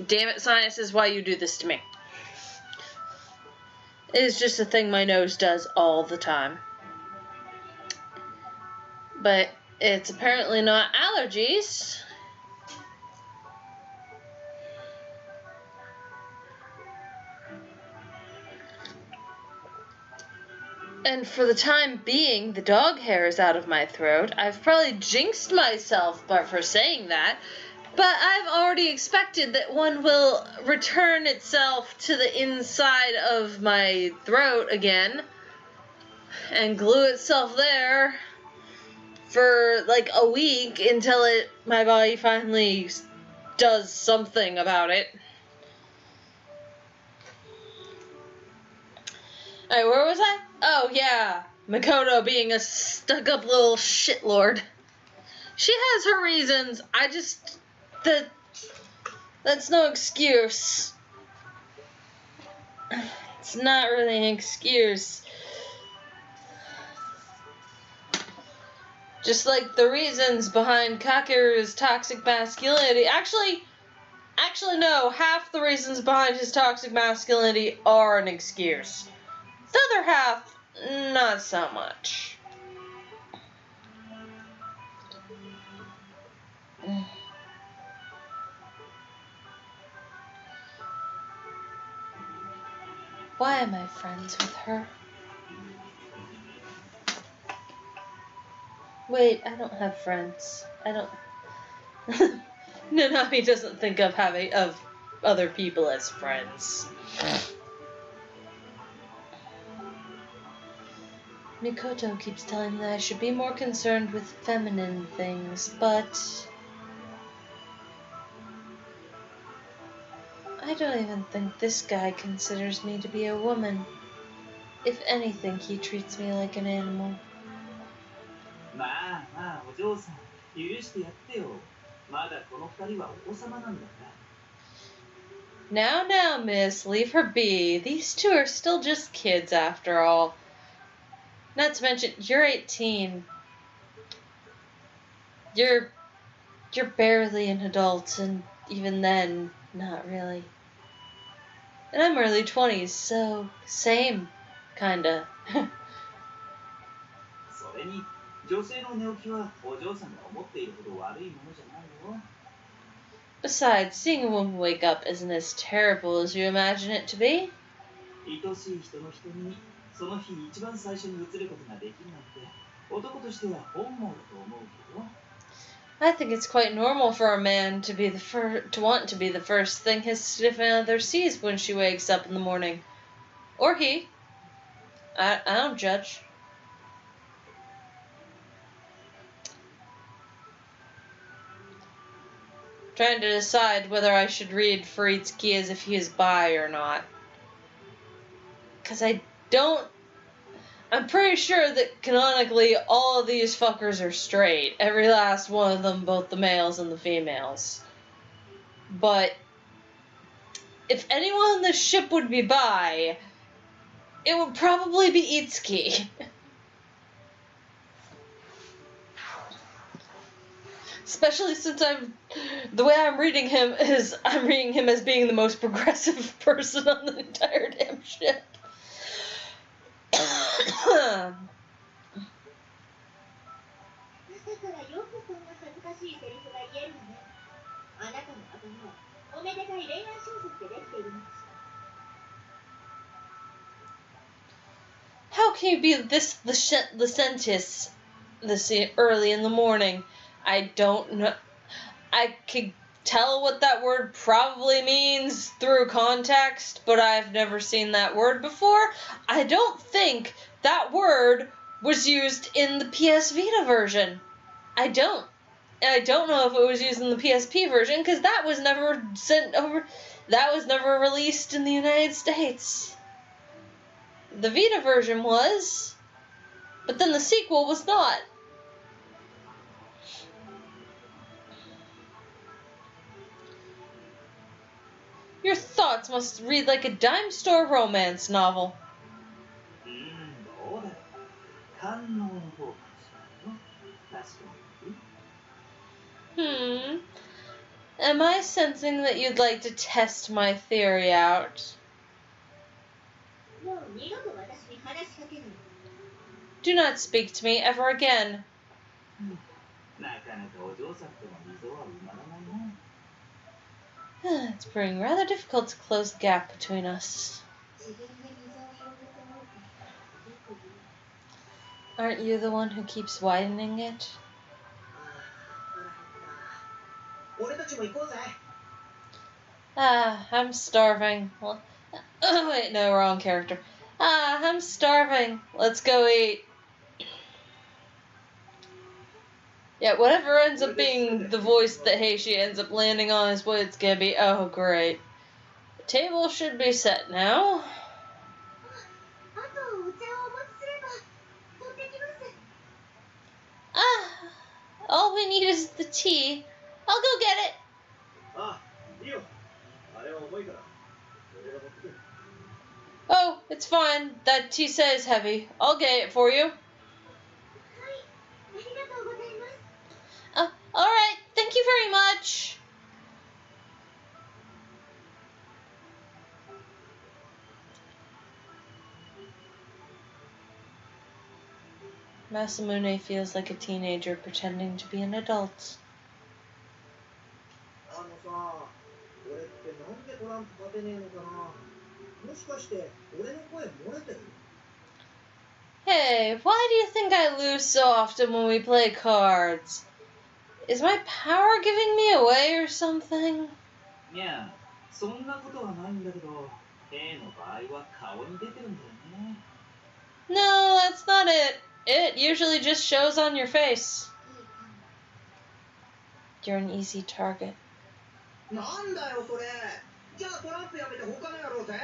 Damn it, sinuses, why you do this to me? It is just a thing my nose does all the time. But it's apparently not allergies. And for the time being, the dog hair is out of my throat. I've probably jinxed myself for saying that, but I've already expected that one will return itself to the inside of my throat again and glue itself there for like a week until my body finally does something about it. Alright, where was I? Oh, yeah. Makoto being a stuck-up little shitlord. She has her reasons. That's no excuse. It's not really an excuse. Just like the reasons behind Kakeru's toxic masculinity. Actually, no. Half the reasons behind his toxic masculinity are an excuse. The other half, not so much. Why am I friends with her? Wait, I don't have friends. I don't... Nanami doesn't think of other people as friends. Mikoto keeps telling me that I should be more concerned with feminine things, but I don't even think this guy considers me to be a woman. If anything, he treats me like an animal. まあまあお嬢さん許してやってよまだこの二人はお子様なんだから Now, miss, leave her be. These 2 are still just kids after all. Not to mention, you're 18. You're barely an adult, and even then, not really. And I'm early 20s, so same, kinda. それに女性の寝起きはお嬢さんが思っているほど悪いものじゃないよ Besides, seeing a woman wake up isn't as terrible as you imagine it to be. 愛しい人の瞳にその日一番最初に映ることができるなんて男としては本望だと思うけど I think it's quite normal for a man to want to be the first thing his significant other sees when she wakes up in the morning. Or he. I don't judge. Trying to decide whether I should read Fritsuki as if he is bi or not. Because I'm pretty sure that canonically all of these fuckers are straight. Every last one of them, both the males and the females. But if anyone on this ship would be bi, it would probably be Itsuki. Especially since the way I'm reading him is I'm reading him as being the most progressive person on the entire damn ship. 朝からよくそんな恥ずかしいセリフが言えるわね。あなたの頭はおめでたい恋愛小説でできているのかしら。How can you be this licentious this early in the morning? I don't know. I could tell what that word probably means through context, but I've never seen that word before. I don't think that word was used in the PS Vita version. I don't know if it was used in the PSP version because that was never sent over. That was never released in the United States. The Vita version was, but then the sequel was not. Your thoughts must read like a dime store romance novel. どうだろう。官能の方かもしれないよ。確かに。Am I sensing that you'd like to test my theory out? もう二度と私に話しかけない。Do not speak to me ever again. なかなかお嬢さんとの溝は埋まらないな。It's proving rather difficult to close the gap between us. 自分で溝を広げておいてよく言う。 Aren't you the one who keeps widening it? 俺たちも行こうぜ。I'm starving. Well, oh wait, no, wrong character. I'm starving. Let's go eat. Yeah, whatever ends up being the voice that Heishi ends up landing on is what it's gonna be. Oh, great. The table should be set now. あとお茶をお持ちすれば取ってきます。 All we need is the tea. I'll go get it. あ、いいよ。あれは重いから。俺が持ってくる。 Oh, it's fine. That tea set is heavy. I'll get it for you. はい、ありがとうございます。 Alright. Thank you very much. Masamune feels like a teenager pretending to be an adult. あのさ、俺ってなんでトランプ勝てねえのかな。もしかして俺の声漏れてる？ Hey, why do you think I lose so often when we play cards? Is my power giving me away or something? いや、そんなことはないんだけど、A の場合は顔に出てるんだよね。 No, that's not it. It usually just shows on your face. いいかも。 You're an easy target. なんだよそれ。じゃあトランプやめて他のやろうぜ。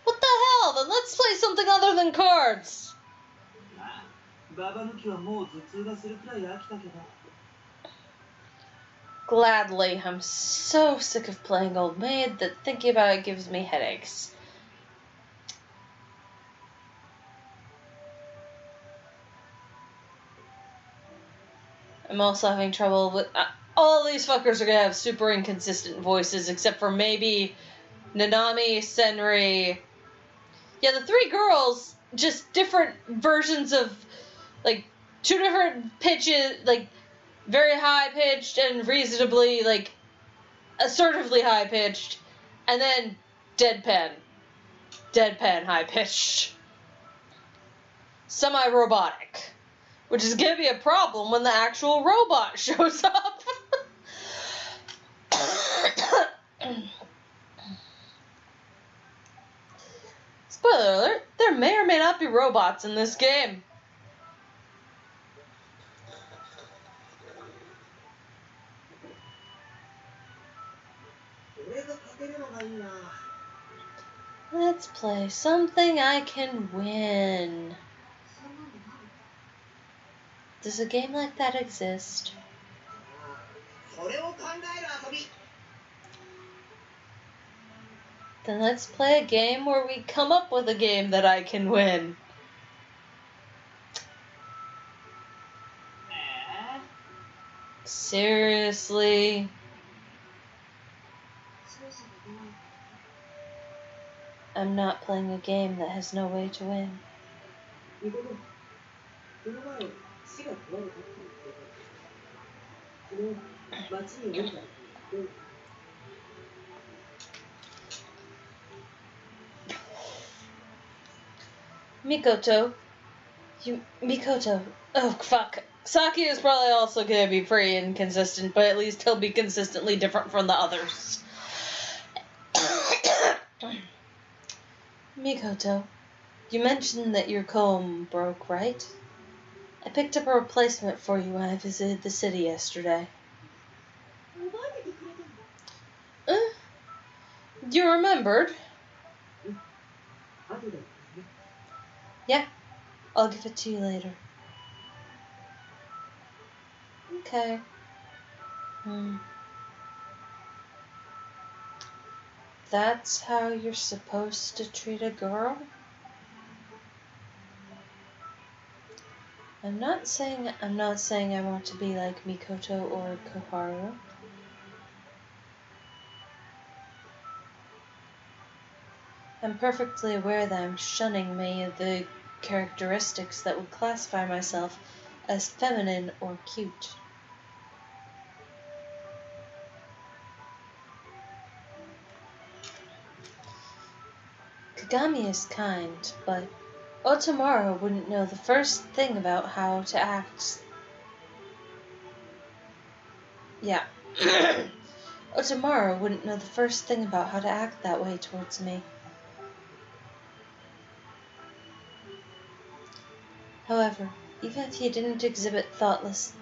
What the hell? Then let's play something other than cards. まあ、ババ抜きはもう頭痛がするくらい飽きたけど。 Gladly. I'm so sick of playing Old Maid that thinking about it gives me headaches. I'm also having trouble with... all these fuckers are gonna have super inconsistent voices, except for maybe Nanami, Senri. Yeah, the three girls, just different versions of, like, two different pitches, like, very high-pitched and reasonably, like, assertively high-pitched, and then deadpan. Deadpan high-pitched. Semi-robotic. Which is gonna be a problem when the actual robot shows up. Spoiler alert, there may or may not be robots in this game. れが勝てるのがいいな。 Let's play something I can win. そんなのある？ Does a game like that exist? それを考える遊び。 Then let's play a game where we come up with a game that I can win. Seriously? 勝者が出ない。 I'm not playing a game that has no way to win. みこと、この前、死が壊れたって言ってた。昨日、街に降りた時、どう？ Mikoto. Oh, fuck. Saki is probably also gonna be pretty inconsistent, but at least he'll be consistently different from the others. Mikoto, you mentioned that your comb broke, right? I picked up a replacement for you when I visited the city yesterday. 覚えててくれたの？ You remembered? 後で、ね。 Yeah, I'll give it to you later. Okay. That's how you're supposed to treat a girl? I'm not saying I want to be like Mikoto or Koharu. I'm perfectly aware that I'm shunning many of the characteristics that would classify myself as feminine or cute. Kagami is kind, but Otomaru wouldn't know the first thing about how to act. Yeah. Otomaru wouldn't know the first thing about how to act that way towards me. However, even if he didn't exhibit thoughtfulness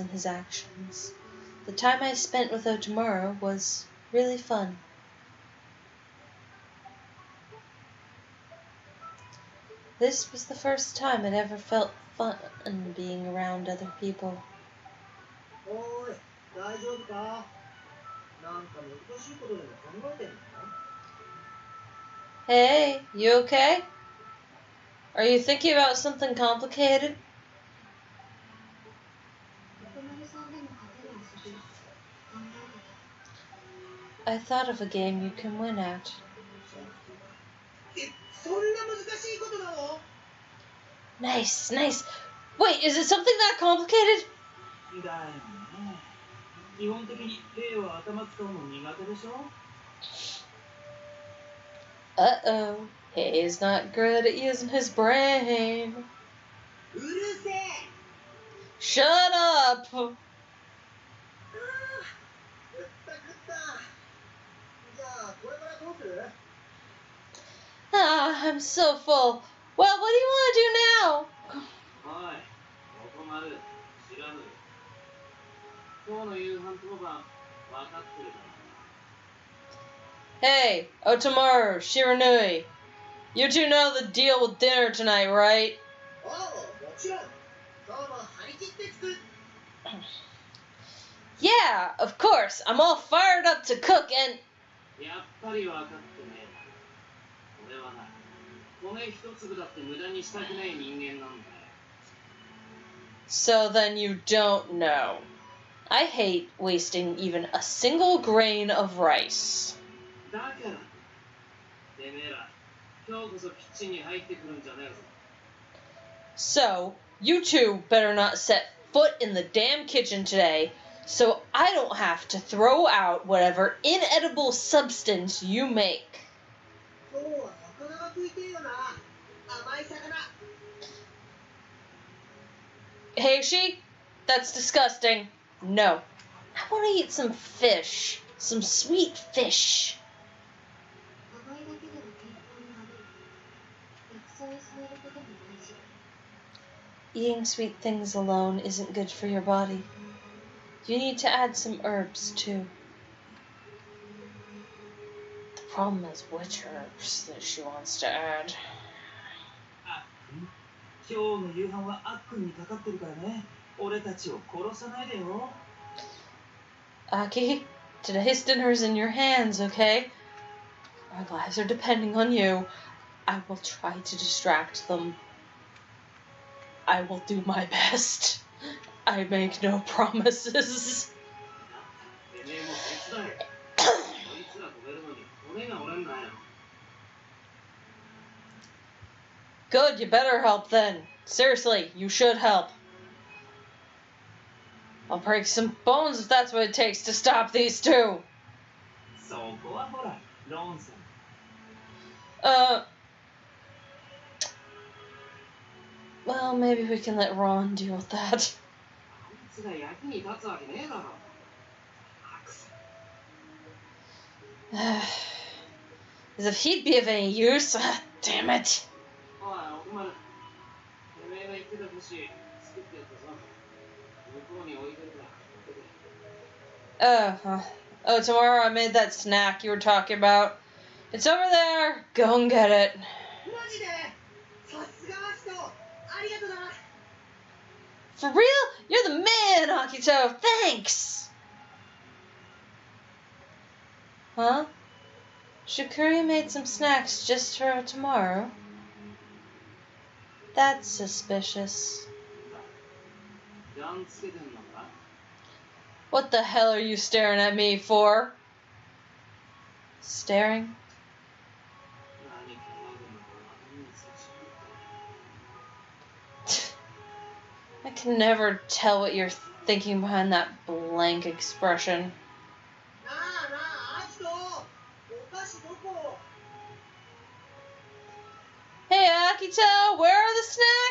in his actions, the time I spent with Otomaru was really fun. This was the first time I'd ever felt fun being around other people. おーい、大丈夫か？なんか難しいことでも考えてんの？ Hey, you okay? Are you thinking about something complicated? お隣さんでも勝てる遊び考えてた。 I thought of a game you can win at. え、そんな難しいことなの？ Nice, nice. Wait, is it something that complicated? だよね。基本的に例は頭使うの苦手でしょ？ Uh-oh. He's not good at using his brain. うるせえ！ Shut up! ぐったぐった。じゃあ、これからどうする？ Ah, I'm so full. Well, what do you want to do now? おい、お困る、知らぬ。今日の夕飯当番、分かってるか Hey, Otomaru, Shiranui. You two know the deal with dinner tonight, right? おう、もちろん。今日も張り切って作る。 Yeah, of course. I'm all fired up to cook and... やっぱり分かってねえ。俺はな、米一粒だって無駄にしたくない人間なんだよ。 So then you don't know. I hate wasting even a single grain of rice. だから、てめえら、今日こそキッチンに入ってくるんじゃねえぞ。 So, you two better not set foot in the damn kitchen today, so I don't have to throw out whatever inedible substance you make. 今日は魚が食いてえよな。甘い魚。 Heishi? That's disgusting. No. I want to eat some fish. Some sweet fish. 甘いだけでは健康に悪い。薬草を添えることも大事。Eating sweet things alone isn't good for your body. You need to add some herbs, too. The problem is which herbs that she wants to add. あっくん、今日の夕飯はあっくんにかかってるからね。俺たちを殺さないでよ。Aki, today's dinner's in your hands, okay? Our lives are depending on you. I will try to distract them. I will do my best. I make no promises. てめえも手伝え。こいつら止めるのに骨が折れんだよ。 Good, you better help then. Seriously, you should help. I'll break some bones if that's what it takes to stop these two. そこはほら、ロンさん。Well, maybe we can let Ron deal with that. あいつが役に立つわけねえだろ。As if he'd be of any use. Damn it. おい、奥丸。てめえが言ってた寿司作ってやったぞ。向こうに置いてるから持ってけ。Oh, tomorrow I made that snack you were talking about. It's over there. Go and get it. マジでさすがアキトありがとな For real? You're the man, Akito. Thanks. Huh? Shikuri made some snacks just for tomorrow. That's suspicious. ガンつけてんのか What the hell are you staring at me for? Staring? 何考えてんのか頭につけちまった。 I can never tell what you're thinking behind that blank expression. なあなあアキトお菓子どこ Hey, Akito, where are the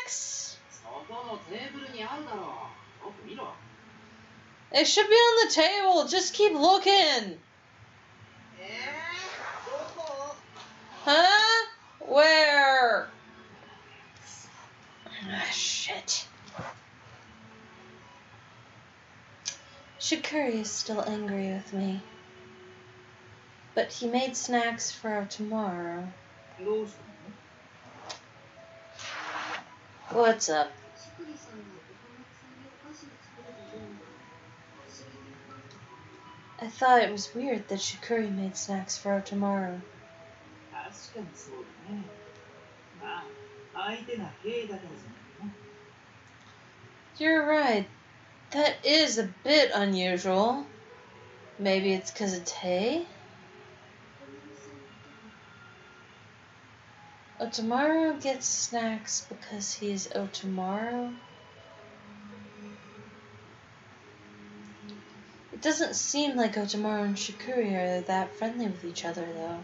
snacks? そこのテーブルにあるだろう。よく見ろ。 They should be on the table. Just keep looking. どこ Huh? Where? Ah, shit. Shikuri is still angry with me. But he made snacks for our tomorrow. どうしたの What's up? しくりさんが岡本さんにお菓子を作るというのは不思議で。 I thought it was weird that Shikuri made snacks for our tomorrow. 確かにそうだねまあ相手が兵だからじゃないの You're right. That is a bit unusual. Maybe it's 'cause it's hay? 岡本さんって。 Otomaru gets snacks because he's Otomaru? It doesn't seem like Otomaru and Shikuri are that friendly with each other, though.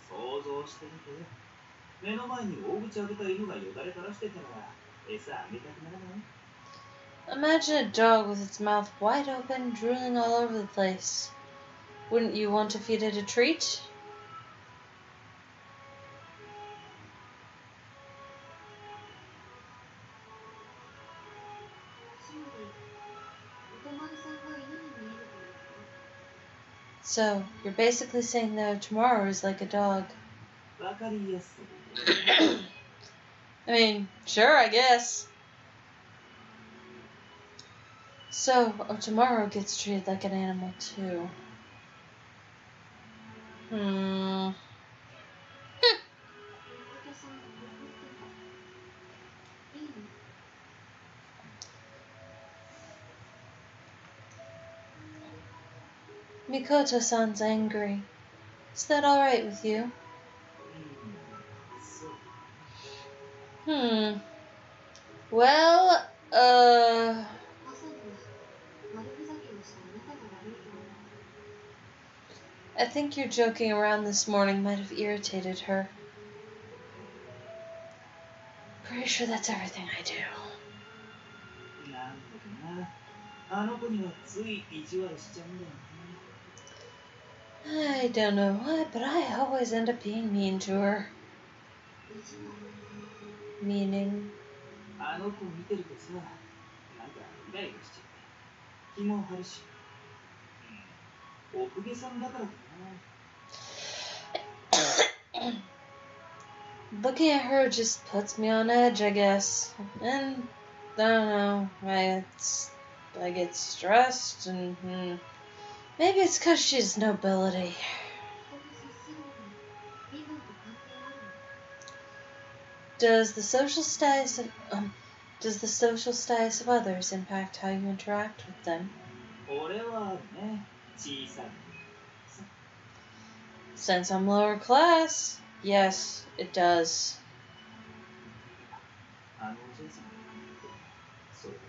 想像してみて目の前に大口開けた犬がよだれ垂らしてたら餌あげたくならない Imagine a dog with its mouth wide open, drooling all over the place. Wouldn't you want to feed it a treat? つまり岡丸さんが犬に見えるというか。 So, you're basically saying that Otomaru is like a dog. わかりやすい I mean, sure, I guess. So, Otomaru gets treated like an animal, too. 誠さんが怒ってた。いいの Mikoto-san's angry. Is that alright with you? そう Well, 朝には悪ふざけをしたあなたが悪いと思う。 I think your joking around this morning might have irritated her. Pretty sure that's everything I do. なんだかなあの子にはつい意地悪しちゃうんだよね I don't know why, but I always end up being mean to her. 意地悪。 Meaning, あの子見てるとさ、なんかイライラしちゃって気も張るし、お公家さんだからかな。 Looking at her just puts me on edge, I guess. And I don't know. I get stressed, and maybe it's because she's nobility. 人が接するのに身分と関係あるの？ Does the social status of others impact how you interact with them? 俺はあるね、小さい。 Since I'm lower class, yes, it does. あのお嬢さん、そうだった。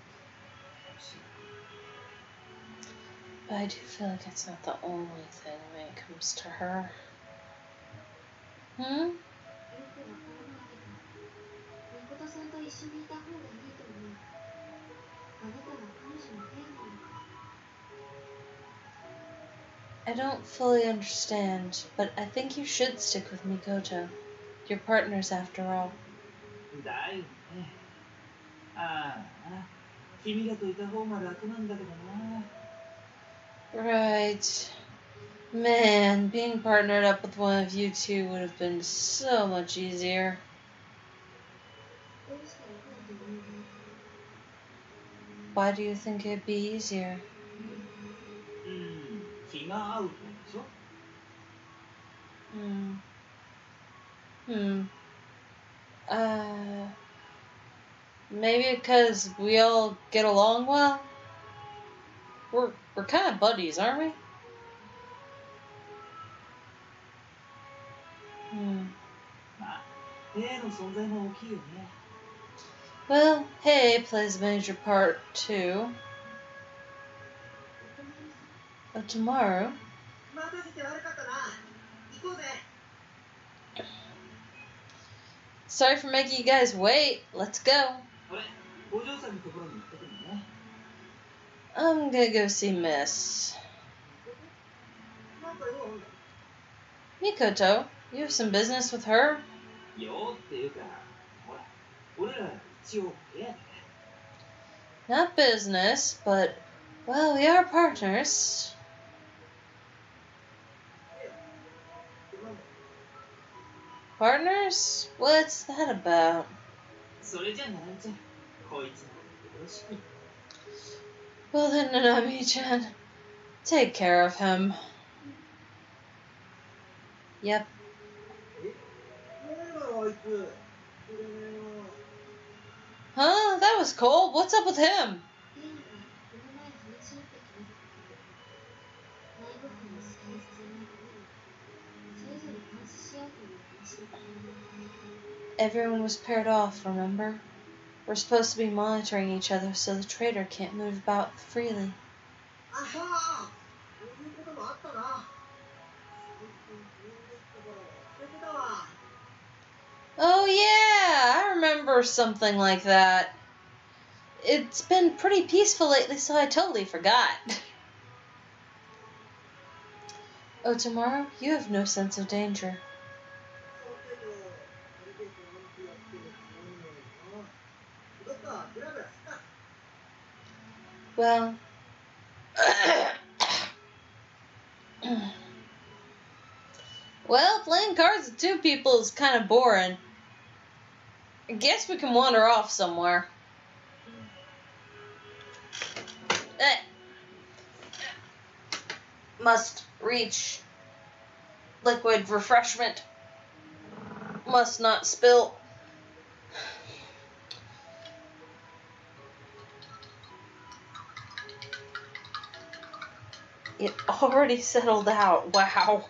But I do feel like it's not the only thing when it comes to her. よくわからないけど、誠さんと一緒にいた方がいいと思う。あなたは彼女のペアなのか。 I don't fully understand, but I think you should stick with Mikoto. You're partners after all. だよね。ああ、君らといた方が楽なんだけどな。 Right. Man, being partnered up with one of you two would have been so much easier. どうしたらいいと思う？ Why do you think it'd be easier? 気が合うからでしょ。 Maybe because we all get along well? We're kind of buddies, aren't we? まあ、ペアの存在も大きいよね。 Well, Hey plays a major part too. お隣さん。 Of tomorrow. 待たせて悪かったな。行こうぜ。 Sorry for making you guys wait. Let's go. あれ、お嬢さんのところに行ってくるね。 I'm gonna go see Miss. なんか用あんだ。 Mikoto, you have some business with her? よっていうか、ほら、俺ら一応ペアで。 Not business, but, well, we are partners. なんだ。 Partners? What's that about? それじゃなんちゃ、こいつのことよろしく。 Well then, Nanami-chan, take care of him. Yep. なんだろあいつ。知らねえな。 Huh? That was cold. What's up with him? ペアがこの前話し合って決めたことで、内部班にしかりさせないためにそれぞれ監視し合うという話だった。 Everyone was paired off, remember? We're supposed to be monitoring each other so the traitor can't move about freely. あはー、そういうこともあったな。最近不安だったから忘れてたわ。 Oh yeah, I remember something like that. It's been pretty peaceful lately, so I totally forgot. Oh, tomorrow, you have no sense of danger. さてと、これでボランティアってのつまんねえな。どっかブラブラすっか。 Well, well, playing cards with two people is kind of boring. I guess we can wander off somewhere. Must reach liquid refreshment. Must not spill. It already settled out. Wow.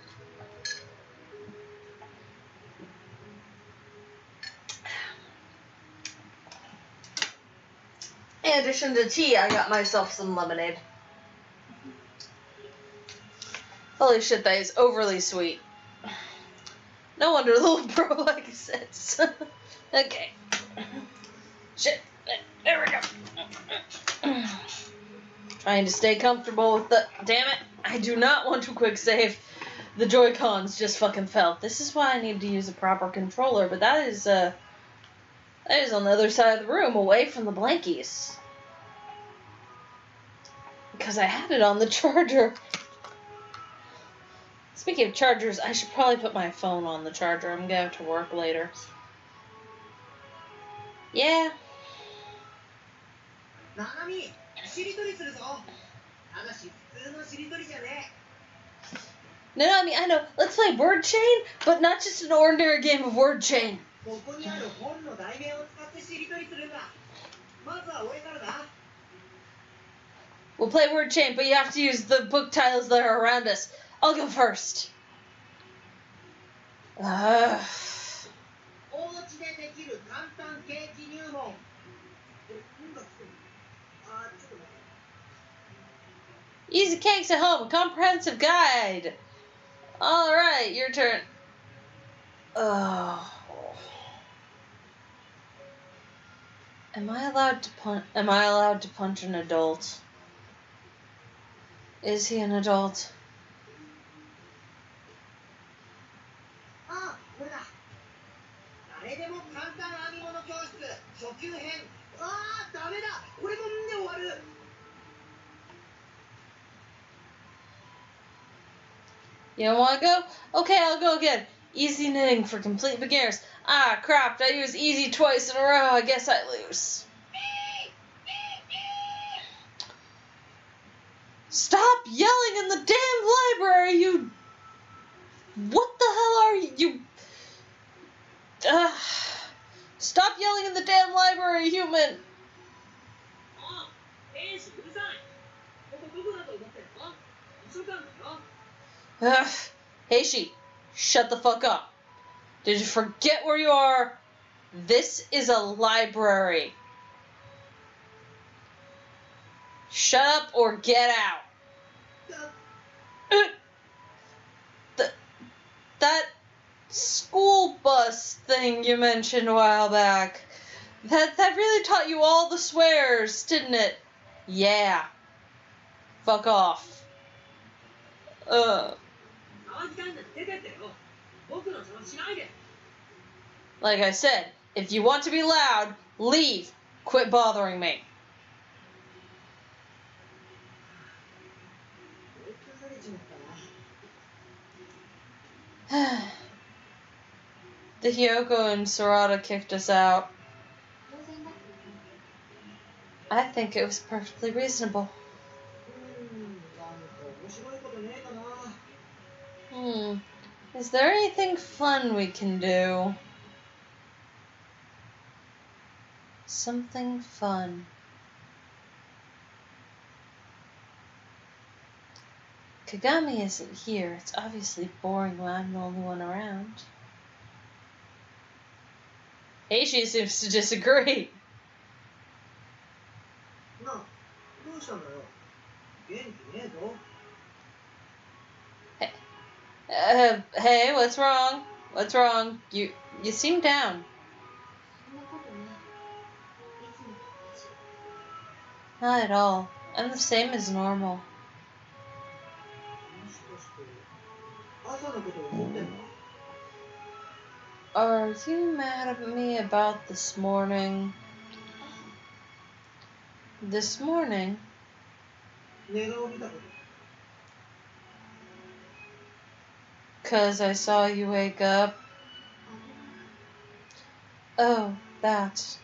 In addition to tea, I got myself some lemonade. Holy shit, that is overly sweet. No wonder the little bro likes it. Okay. Shit. There we go. Trying to stay comfortable with the... Damn it. I do not want to quick save. The Joy-Cons just fucking fell. This is why I need to use a proper controller, but that is, That is on the other side of the room, away from the blankies. Because I had it on the charger. Speaking of chargers, I should probably put my phone on the charger. I'm gonna have to work later. Yeah. ななみ、しりとりするぞ。ただし普通のしりとりじゃねえ。 No, I mean, I know. Let's play word chain, but not just an ordinary game of word chain. ここにある本の題名を使ってしりとりするんだ。まずは俺からだ。 We'll play word chain, but you have to use the book titles that are around us. I'll go first. お家でできる簡単ケーキ入門。なんだっけ。あ、ちょっと待って。 Easy cakes at home, a comprehensive guide. All right, your turn. Oh. Am I allowed to punch an adult? Is he an adult? あ、これだ。誰でも簡単編み物教室初級編。ああ、ダメだ。これもんで終わる。 You don't want to go? Okay, I'll go again. Easy knitting for complete beginners. Ah, crap, I used easy twice in a row. I guess I lose. Stop yelling in the damn library, you... What the hell are you? Stop yelling in the damn library, human. あ、兵士うるさい。ここどこだと思ってるの？図書館だよ。 Heishi, shut the fuck up. Did you forget where you are? This is a library. Shut up or get out. That school bus thing you mentioned a while back. That really taught you all the swears, didn't it? Yeah. Fuck off. Like I said, if you want to be loud, leave. Quit bothering me. The Hyoko and Sarada kicked us out. 当然だと思う。 I think it was perfectly reasonable. なんか面白いことねえかな。 Is there anything fun we can do? Something fun. Kagami isn't here. It's obviously boring when I'm the only one around. Heishi seems to disagree. なあ、どうしたんだよ。元気ねえぞ。 Hey, what's wrong? What's wrong? You seem down. そんなことない。いつもと同じ。 Not at all. I'm the same as normal. もしかして朝のことを思ってんの？ Are you mad at me about this morning? 朝、 This morning? 寝顔見たこと。 'Cause I saw you wake up. 危ない。 Oh, that.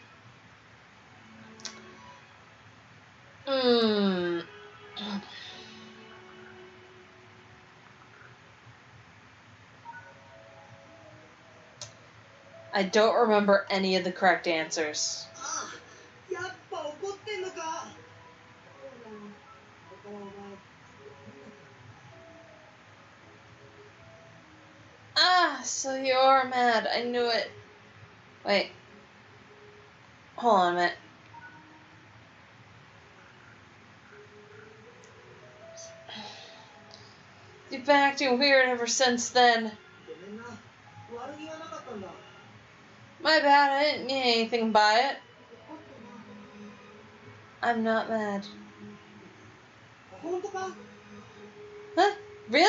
I don't remember any of the correct answers. ああ、やっぱ怒ってんのか。そうだよ。だからお前、どんな Ah, so you're mad. I knew it. Wait. Hold on a minute. You've been acting weird ever since then. ごめんな。悪気はなかったんだ。 My bad, I didn't mean anything by it. 怒ってない。 I'm not mad. 本当か？ Huh? Really?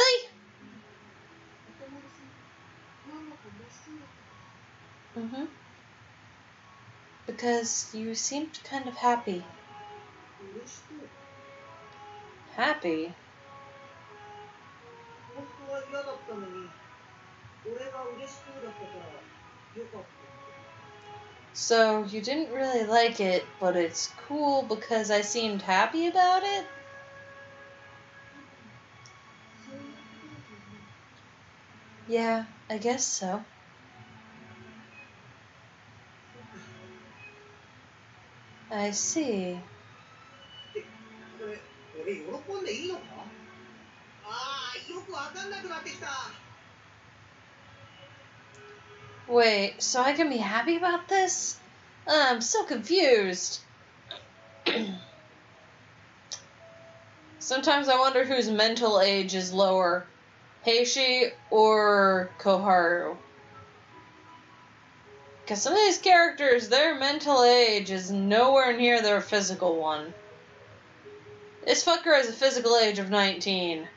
お隣さん、なんだか嬉しそうだったから。 Mm-hmm. Because you seemed kind of happy. 嬉しそう。 Happy? 本当は嫌だったのに、俺が嬉しそうだったからよかった。 So you didn't really like it, but it's cool because I seemed happy about it? そういうことだと思う。 Yeah, I guess so. そうか。 I see. これ、俺喜んでいいのか？ああ、よくわかんなくなってきた。 Wait, so I can be happy about this? I'm so confused. Sometimes I wonder whose mental age is lower, Heishi or Koharu. Because some of these characters, their mental age is nowhere near their physical one. This fucker has a physical age of 19.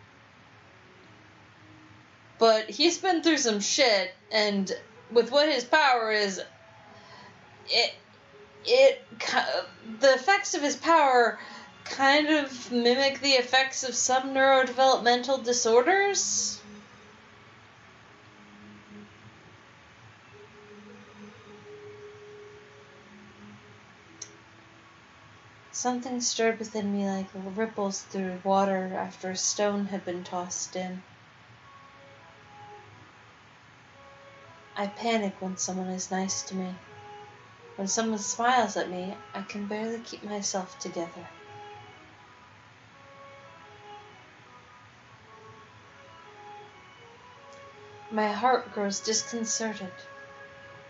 But he's been through some shit, and with what his power is, the effects of his power kind of mimic the effects of some neurodevelopmental disorders. Something stirred within me like ripples through water after a stone had been tossed in. I panic when someone is nice to me. When someone smiles at me, I can barely keep myself together. My heart grows disconcerted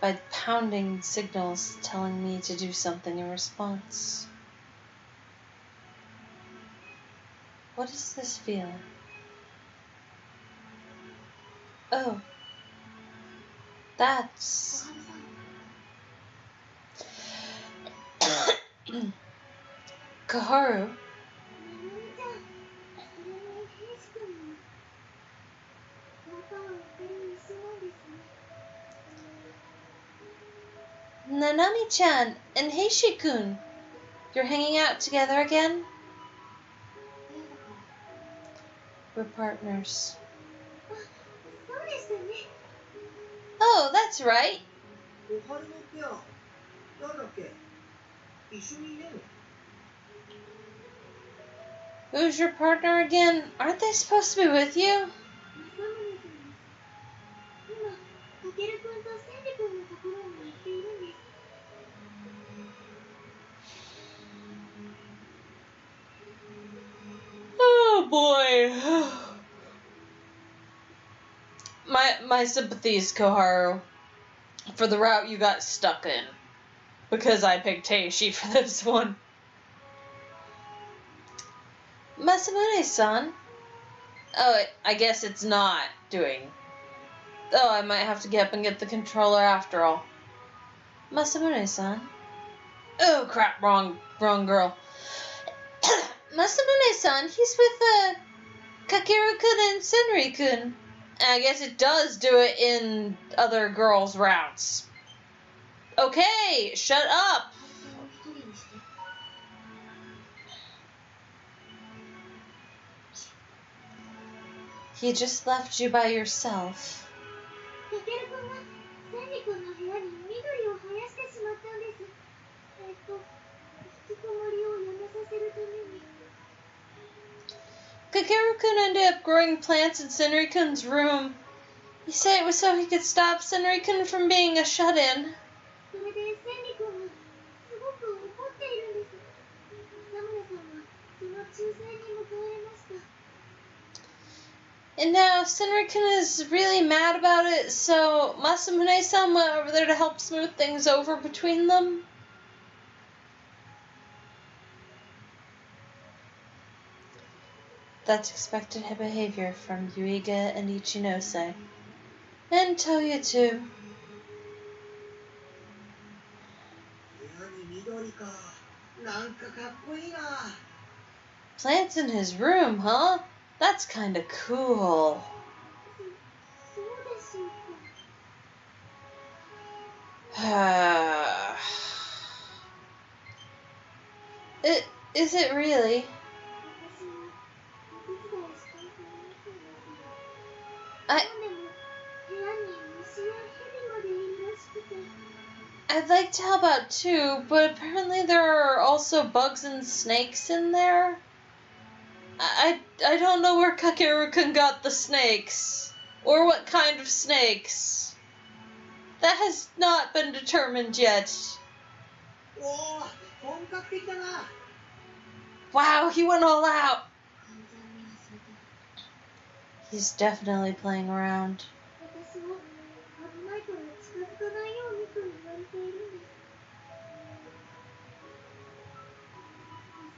by pounding signals telling me to do something in response. What is this feeling? Oh, that's... 小春さん。 Koharu? ななみちゃん。それも平志くんも。本当はお二人一緒なんですね。 Nanami-chan and Heishi-kun. You're hanging out together again? ペアだから。 We're partners. あ、そうでしたね。 Oh, that's right. 小春のペア、誰だっけ？一緒にいねえの？ Who's your partner again? Aren't they supposed to be with you? 正宗さんです。今、かけるくんと千里くんのところに行っているんです。 Oh boy. My sympathies, Koharu, for the route you got stuck in. Because I picked Heishi for this one. Masamune-san? Oh, I guess it's not doing. Oh, I might have to get up and get the controller after all. Masamune-san? Oh crap, wrong girl. Masamune-san, he's with Kakeru-kun and Senri-kun. I guess it does do it in other girls' routes. Okay, shut up. 小春さんを一人にして。 He just left you by yourself. かけるくんが千里くんの部屋に緑を生やしてしまったんです。引きこもりをやめさせるために。 Kakeru-kun ended up growing plants in Senri-kun's room. He said it was so he could stop Senri-kun from being a shut-in. それで千里くんがすごく怒っているんです。正宗さんはその仲裁に向かわれました。 And now Senri-kun is really mad about it, so Masamune-san went over there to help smooth things over between them. That's expected behavior from Yuiga and Ichinose. And Toya too. 部屋に緑か。なんかかっこいいな。 Plants in his room, huh? That's kinda cool. そうでしょうか。Is it really? 私もお手伝いしたいと思っていますが、 I でも部屋に虫や蛇までいるらしくて。 I'd like to help out too, but apparently there are also bugs and snakes in there. I don't know where Kakeru-kun got the snakes, or what kind of snakes. That has not been determined yet. おお、本格的だな。 Wow, he went all out. 完全に忘れてる。 He's definitely playing around. 私は危ないから近づかないようにと言われているんです。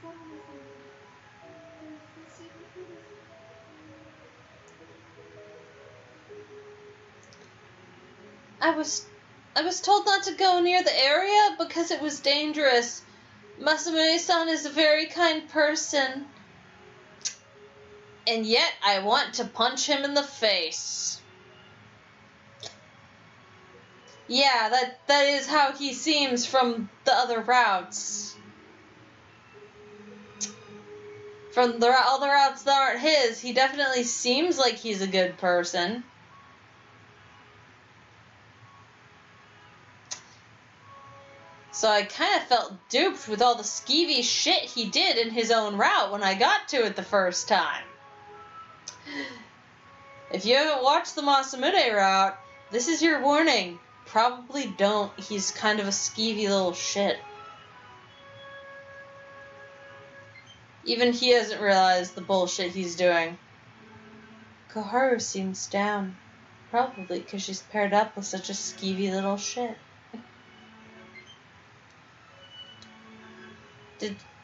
正宗さんはお優しい方です。 I was told not to go near the area because it was dangerous. Masamune-san is a very kind person. And yet I want to punch him in the face. Yeah, that is how he seems from the other routes. From the other routes that aren't his, he definitely seems like he's a good person. So I kind of felt duped with all the skeevy shit he did in his own route when I got to it the first time. If you haven't watched the Masamune route, this is your warning. Probably don't. He's kind of a skeevy little shit. Even he hasn't realized the bullshit he's doing. Koharu seems down. Probably because she's paired up with such a skeevy little shit.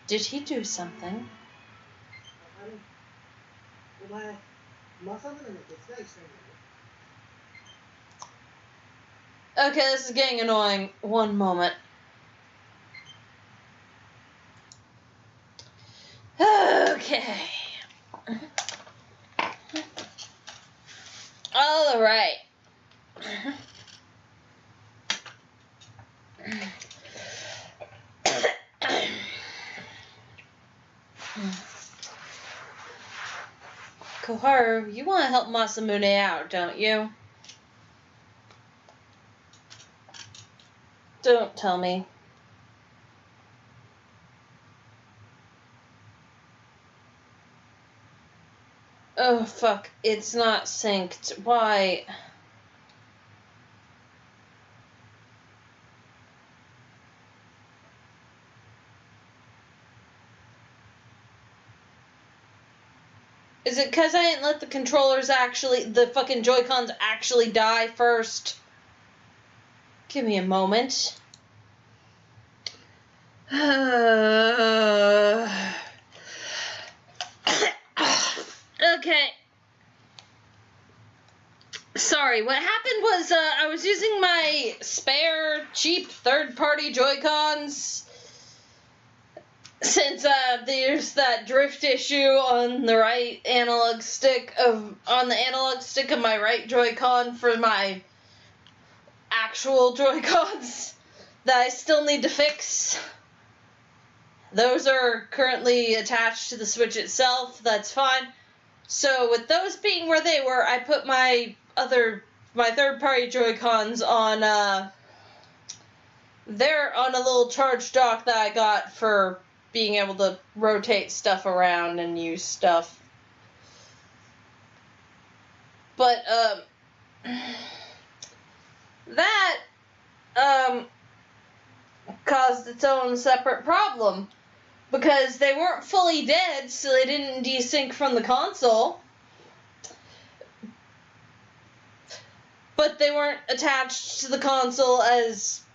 Did he do something? お前、政宗の手伝いしたいんだろ。 Okay, this is getting annoying. One moment. Okay. All right. Koharu, you want to help Masamune out, don't you? Don't tell me. Oh, fuck. It's not synced. Why? Is it because I didn't let the controllers the fucking Joy-Cons actually die first? Give me a moment. Okay. Sorry, what happened was I was using my spare, cheap, third-party Joy-Cons. Since there's that drift issue on the right analog stick of my right Joy-Con for my actual Joy-Cons that I still need to fix. Those are currently attached to the Switch itself. That's fine. So with those being where they were, I put my third-party Joy-Cons on they're on a little charge dock that I got for being able to rotate stuff around and use stuff. But, that, caused its own separate problem. Because they weren't fully dead, so they didn't desync from the console. But they weren't attached to the console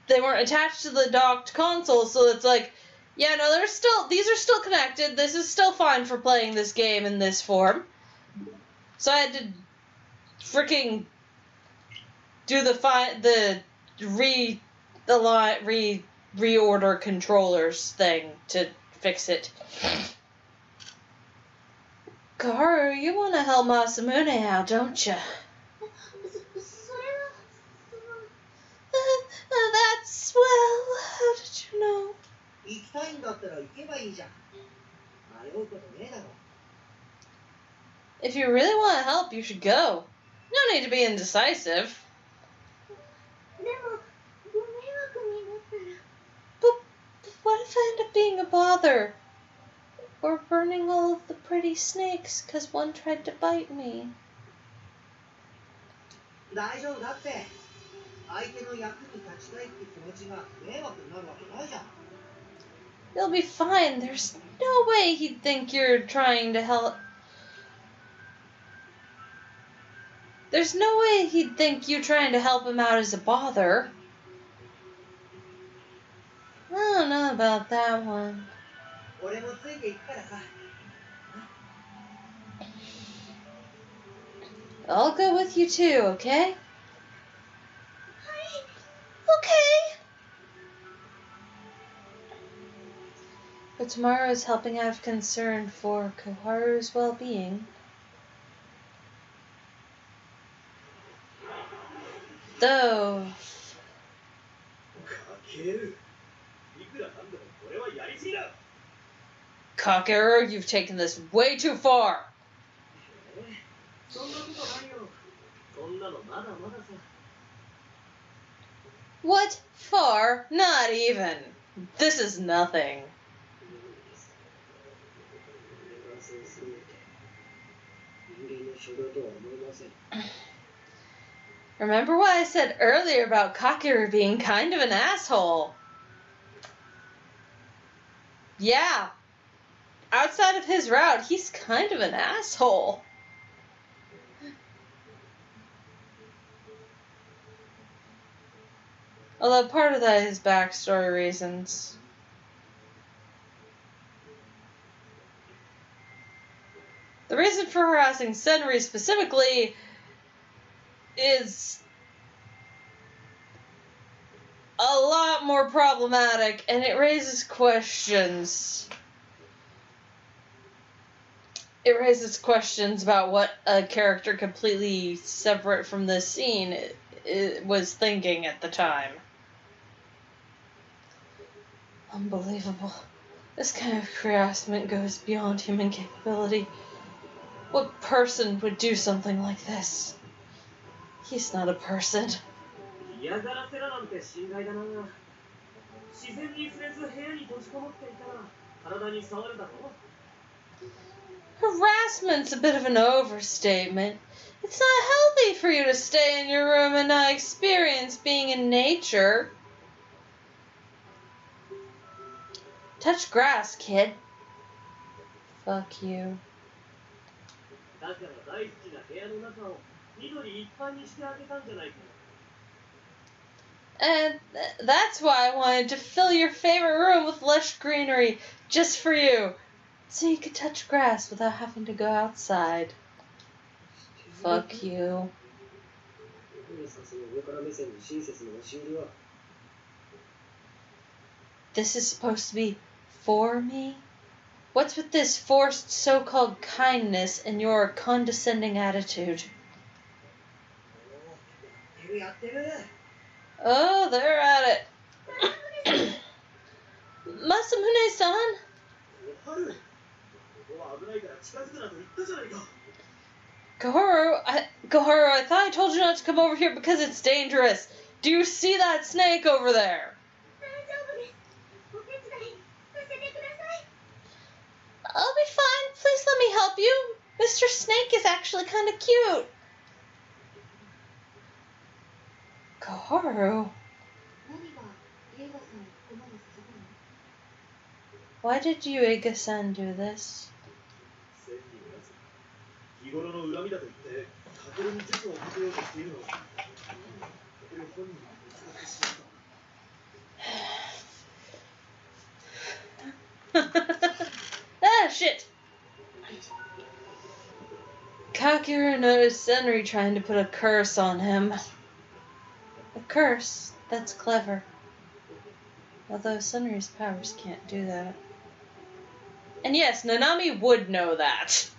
they weren't attached to the docked console, so it's like, yeah, no, these are still connected. This is still fine for playing this game in this form. So I had to freaking do the reorder controllers thing to fix it. Kaharu, you want to help Masamune out, don't you? That's, well, how did you know? 行きたいんだったら行けばいいじゃん。迷うことねえだろ。 If you really want to help, you should go. No need to be indecisive. でもご迷惑になったら But what if I end up being a bother? Or burning all of the pretty snakes because one tried to bite me? 大丈夫だって。相手の役に立ちたいって気持ちが迷惑になるわけないじゃん。 You'll be fine. There's no way he'd think you're trying to help. There's no way he'd think you trying to help him out is a bother. I don't know about that one. 俺もついていくからさ。 I'll go with you too, okay? Okay. But tomorrow is helping out of concern for Koharu's well-being. Though, かける。いくらなんでもこれはやりすぎだ。 Kakeru, you've taken this way too far. そんなことないよ。そんなのまだまださ。 What? Far? Not even. This is nothing. 俺がそうするなんて人間の所業とは思いません。 Remember what I said earlier about Kakeru being kind of an asshole? Yeah. Outside of his route, he's kind of an asshole. Although part of that is backstory reasons. The reason for harassing Senri specifically is a lot more problematic, and it raises questions. It raises questions about what a character completely separate from this scene was thinking at the time. Unbelievable. This kind of harassment goes beyond human capability. What person would do something like this? He's not a person. 嫌がらせだなんて心外だな。自然に触れず部屋に閉じこもっていたら体に触るだろう。 Harassment's a bit of an overstatement. It's not healthy for you to stay in your room and not experience being in nature. Touch grass, kid. Fuck you. だから大好きな部屋の中を緑いっぱいにしてあげたんじゃないか。 And that's why I wanted to fill your favorite room with lush greenery just for you. So you could touch grass without having to go outside. Fuck you. 何さその上から目線の親切の押し売りは。 This is supposed to be for me? What's with this forced so-called kindness and your condescending attitude? やってる。 Oh, they're at it. Masamune-san? おはる。ここは危ないから近づくなと言ったじゃないか。 Koharu, I thought I told you not to come over here because it's dangerous. Do you see that snake over there? 大丈夫です。お手伝いさせてください。 I'll be fine. Please let me help you. Mr. Snake is actually kind of cute. Koharu, 何がユーガさんをここまでさせたの？ why did Yuiga-san do this? 千人のやつ。日頃の恨みだと言ってカケルに術をかけようとしているのを。カケル本人が見つかってしまった。 Ah, shit. Kakeru noticed Senri trying to put a curse on him. A curse? That's clever. Although Senri's powers can't do that. And yes, Nanami would know that.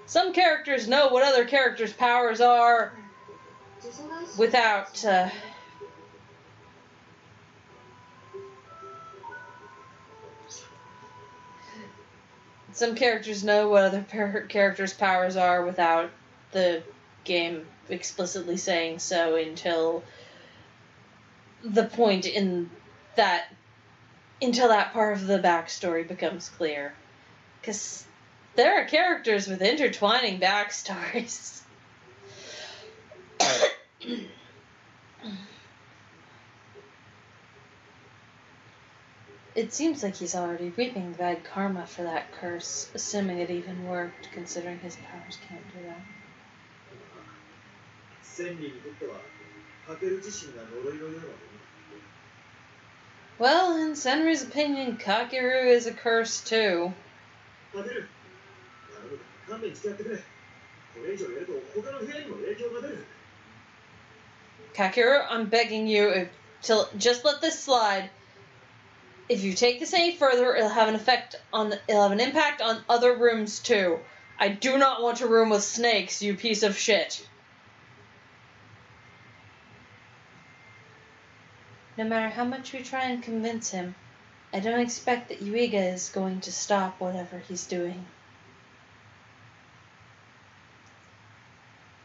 Some characters know what other characters' powers are without, some characters know what other characters' powers are without the game explicitly saying so until the point until that part of the backstory becomes clear. Because there are characters with intertwining backstories. It seems like he's already reaping bad karma for that curse, assuming it even worked, considering his powers can't do that. 千里にとってはかける自身が呪いのようなもの。 Well, in Senry's opinion, Kakeru is a curse too. かける。頼むから勘弁してやってくれ。これ以上やると他の部屋にも影響が出る。 Kakeru, I'm begging you, just let this slide. If you take this any further, it'll have an impact on other rooms too. I do not want a room with snakes, you piece of shit. No matter how much we try and convince him, I don't expect that Yuiga is going to stop whatever he's doing.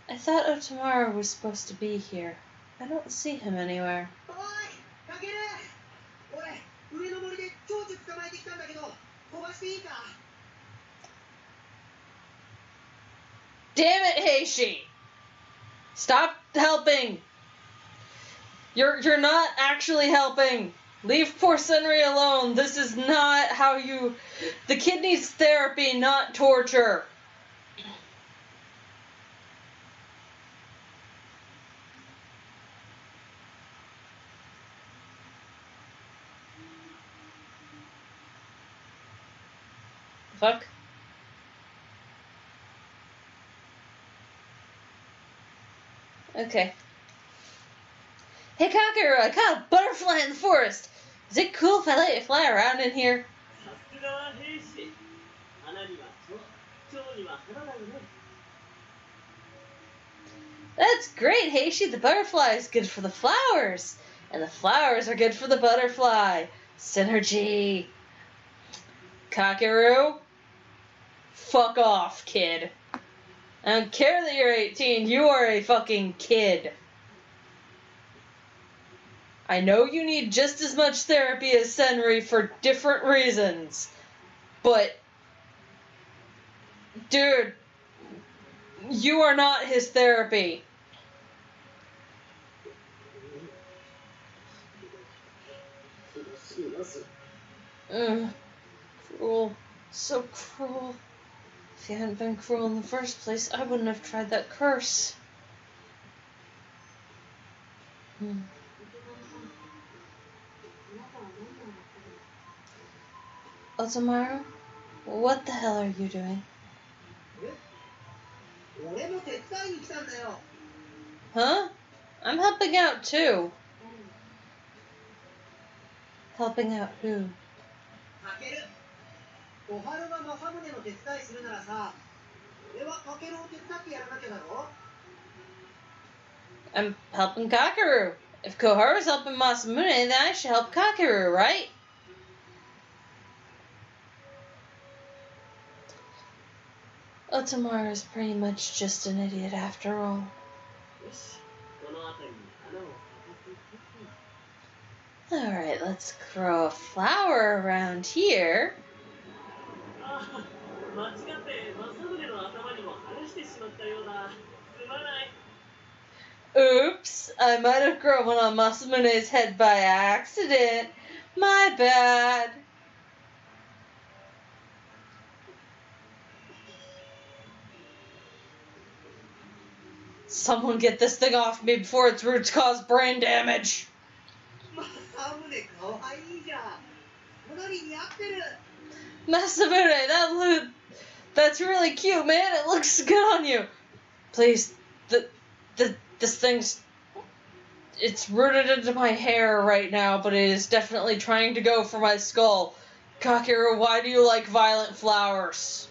I thought Otomaru was supposed to be here. I don't see him anywhere. Damn it, Heishi! Stop helping! You're not actually helping. Leave poor Senri alone. This is not how you... The kid needs therapy, not torture. Fuck. Okay. Hey Kakeru, I caught a butterfly in the forest. Is it cool if I let it fly around in here? That's great, Heishi. The butterfly is good for the flowers. And the flowers are good for the butterfly. Synergy. Kakeru? Fuck off, kid. I don't care that you're 18. You are a fucking kid. I know you need just as much therapy as Senri for different reasons. But, dude, you are not his therapy. Ugh. Cruel. So cruel. If you hadn't been cruel in the first place, I wouldn't have tried that curse. Otomaru, what the hell are you doing? Huh? I'm helping out too. Helping out who? I'm helping Kakeru. If Koharu's helping Masamune, then I should help Kakeru, right? Otomaru is pretty much just an idiot after all. Alright, let's grow a flower around here. Oops, I might have grown one on Masamune's head by accident. My bad. Someone get this thing off me before its roots cause brain damage. Masamune, that's really cute, man. It looks good on you. Please, this thing's... It's rooted into my hair right now, but it is definitely trying to go for my skull. Kakeru, why do you like violent flowers?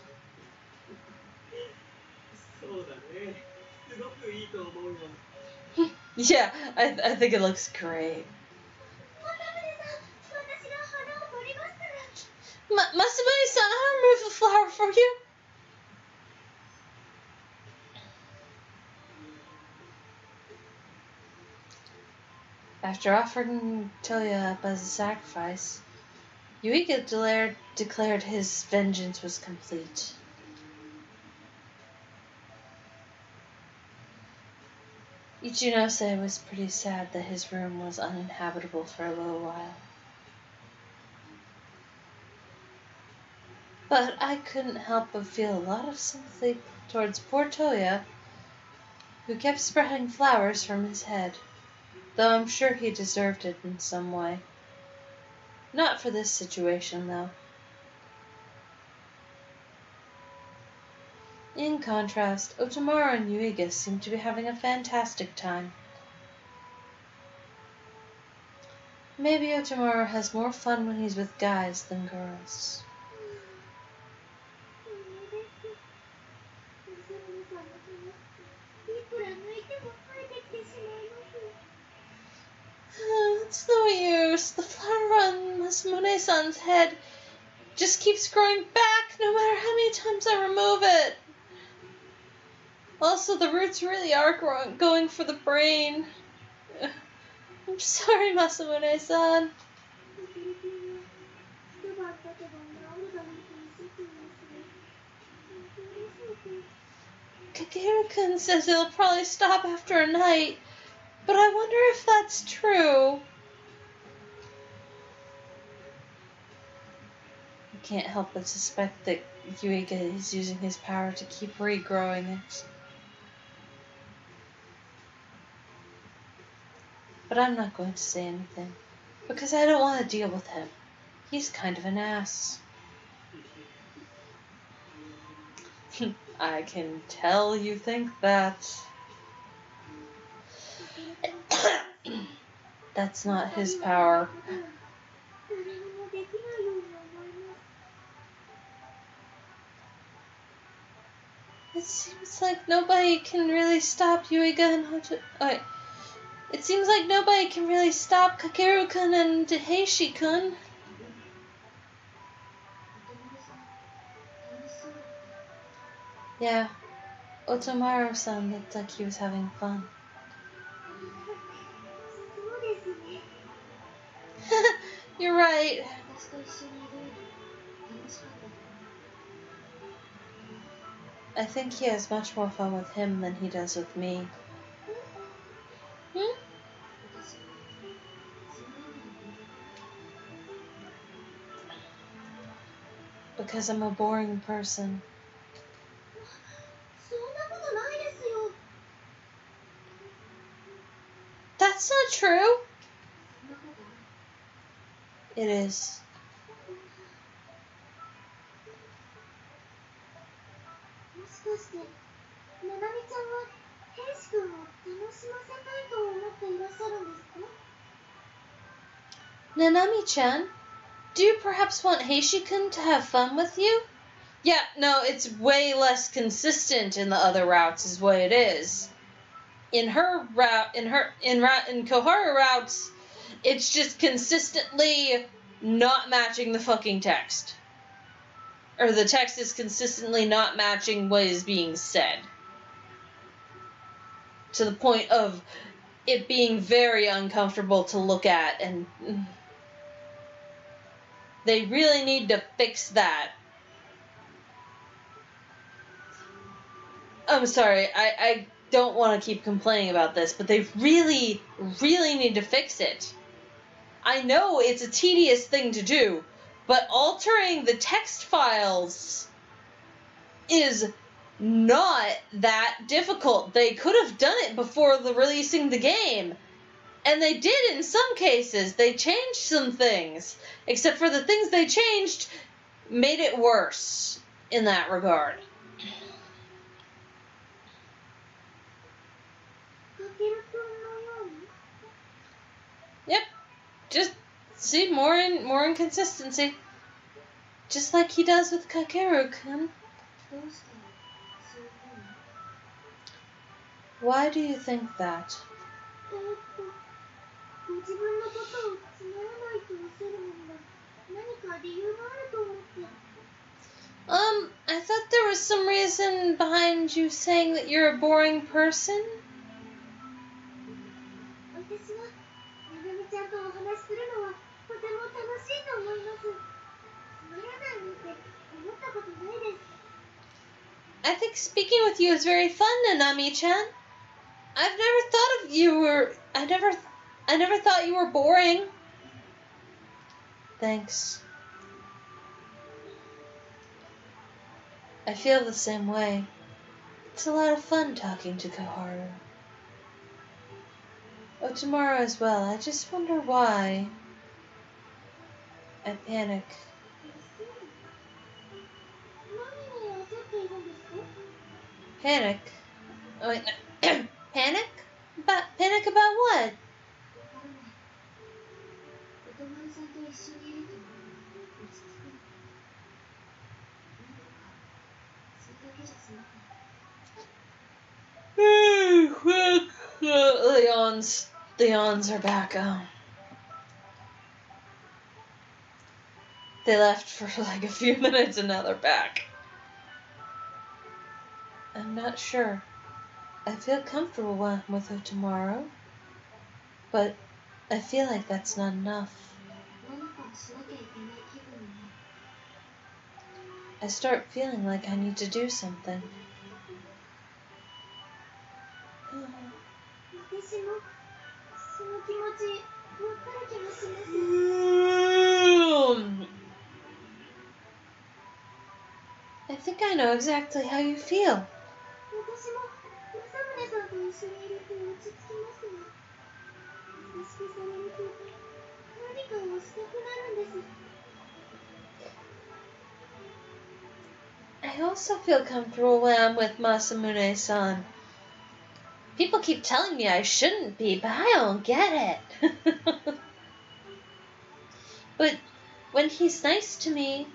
Yeah, I think it looks great. Masamune-san, I'll remove the flower for you. After offering Toya up as a sacrifice, Yuiga declared his vengeance was complete. Ichinose was pretty sad that his room was uninhabitable for a little while. But I couldn't help but feel a lot of sympathy towards poor Toya, who kept spreading flowers from his head, though I'm sure he deserved it in some way. Not for this situation, though. In contrast, Otomaru and Yuiga seemed to be having a fantastic time. Maybe Otomaru has more fun when he's with guys than girls. いくら抜いても生えてきてしまいます。 It's no use. The flower on Masamune-san's head just keeps growing back no matter how many times I remove it. Also, the roots really are going for the brain. I'm sorry, Masamune-san. カケル君は一晩経てば治るだろうとおっしゃっていますが、本当でしょうか。 Kageru-kun says it'll probably stop after a night, but I wonder if that's true. I can't help but suspect that Yuiga is using his power to keep regrowing it. But I'm not going to say anything, because I don't want to deal with him. He's kind of an ass. I can tell you think that. That's not his power. 誰にもできないように思います。 It seems like nobody can really stop Yuiga and It seems like nobody can really stop Kakeru-kun and Heishi-kun. おとまるさん、楽しそう。 Yeah, Otomaru-san looked like he was having fun. そうですね。 You're right. 私と一緒にいるより楽しかった。 I think he has much more fun with him than he does with me. Hmm? 私はつまらないの？ Because I'm a boring person. そんなことないですよ。 That's not true. そんなことある。 It is. もしかして、ななみちゃんはヘイシ君を楽しませたいと思っていらっしゃるんですか？ Nanami-chan, do you perhaps want Heishi-kun to have fun with you? Yeah, no, it's way less consistent in the other routes is what it is. In her route, in Koharu routes, it's just consistently not matching the fucking text. Or the text is consistently not matching what is being said. To the point of it being very uncomfortable to look at, and they really need to fix that. I'm sorry, I don't want to keep complaining about this, but they really, really need to fix it. I know it's a tedious thing to do, but altering the text files is not that difficult. They could have done it before releasing the game. And they did in some cases. They changed some things. Except for the things they changed made it worse in that regard. かける君のように？ Yep. Just see more inconsistency. Just like he does with Kakeru-kun. どうしてそういうふうに？ Why do you think that? ご自分のことをつまらないとおっしゃるのには何か理由があると思って。I thought there was some reason behind you saying that you're a boring person. 私はななみちゃんとお話しするのはとても楽しいと思います。つまらないなんて思ったことないです。 I think speaking with you is very fun, Nanami-chan. I've never thought of you were. I never thought you were boring. Thanks. I feel the same way. It's a lot of fun talking to Koharu. Oh, tomorrow as well. I just wonder why. I panic. 何に焦っているんですか？ Panic? Oh, wait. Panic? Panic about what? わからない。お友さんと一緒にいると落ち着くの。なんだかそれだけじゃ済まない。The yawns are back. They left for like a few minutes and now they're back. I'm not sure. I feel comfortable when I'm with her tomorrow, but I feel like that's not enough. 何かをしなきゃいけない気分になる。 I start feeling like I need to do something. 私もその気持ちわかる気がします。 I think I know exactly how you feel. 私も政宗さんと一緒にいると落ち着きますが、優しくされると何かをしたくなるんです。 I also feel comfortable when I'm with Masamune-san. People keep telling me I shouldn't be, but I don't get it. But when he's nice to me,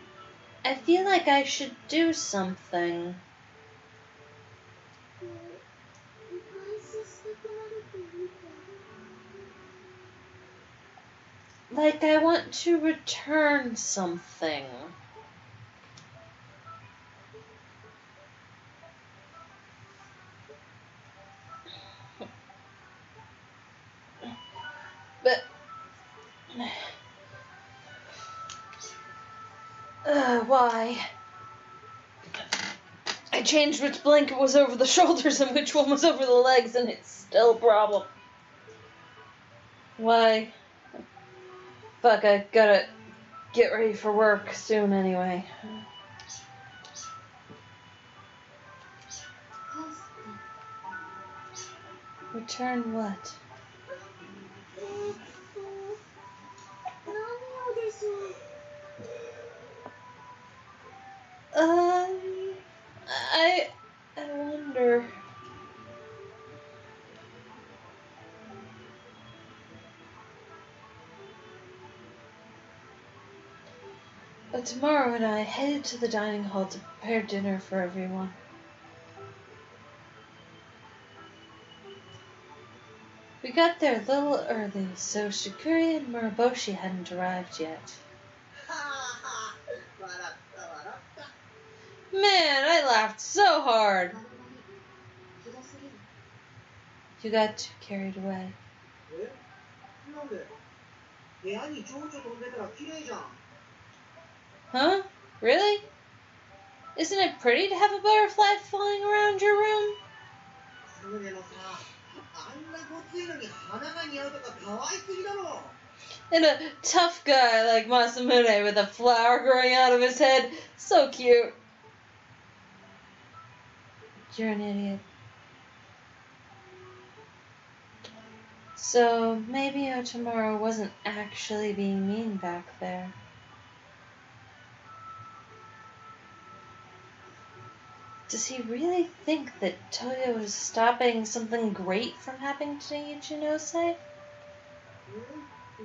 I feel like I should do something. お返ししたくなるというか。 Like I want to return something. But why? I changed which blanket was over the shoulders and which one was over the legs, and it's still a problem. Why? Fuck, I gotta get ready for work soon anyway. 返すって。 Return what? 何をでしょう。 I wonder. But tomorrow and I headed to the dining hall to prepare dinner for everyone. We got there a little early, so Shikuri and Muraboshi hadn't arrived yet. Man, I laughed so hard. 丸刈りひどすぎる。 You got too carried away. え、なんで？部屋に蝶々飛んでたら綺麗じゃん。 Huh? Really? Isn't it pretty to have a butterfly flying around your room? そうでもさ、あんなごついのに花が似合うとか可愛すぎだろ。 And a tough guy like Masamune with a flower growing out of his head. So cute. You're an idiot. So maybe Otomaro wasn't actually being mean back there. Does he really think that Toyo is stopping something great from happening to Ichinose?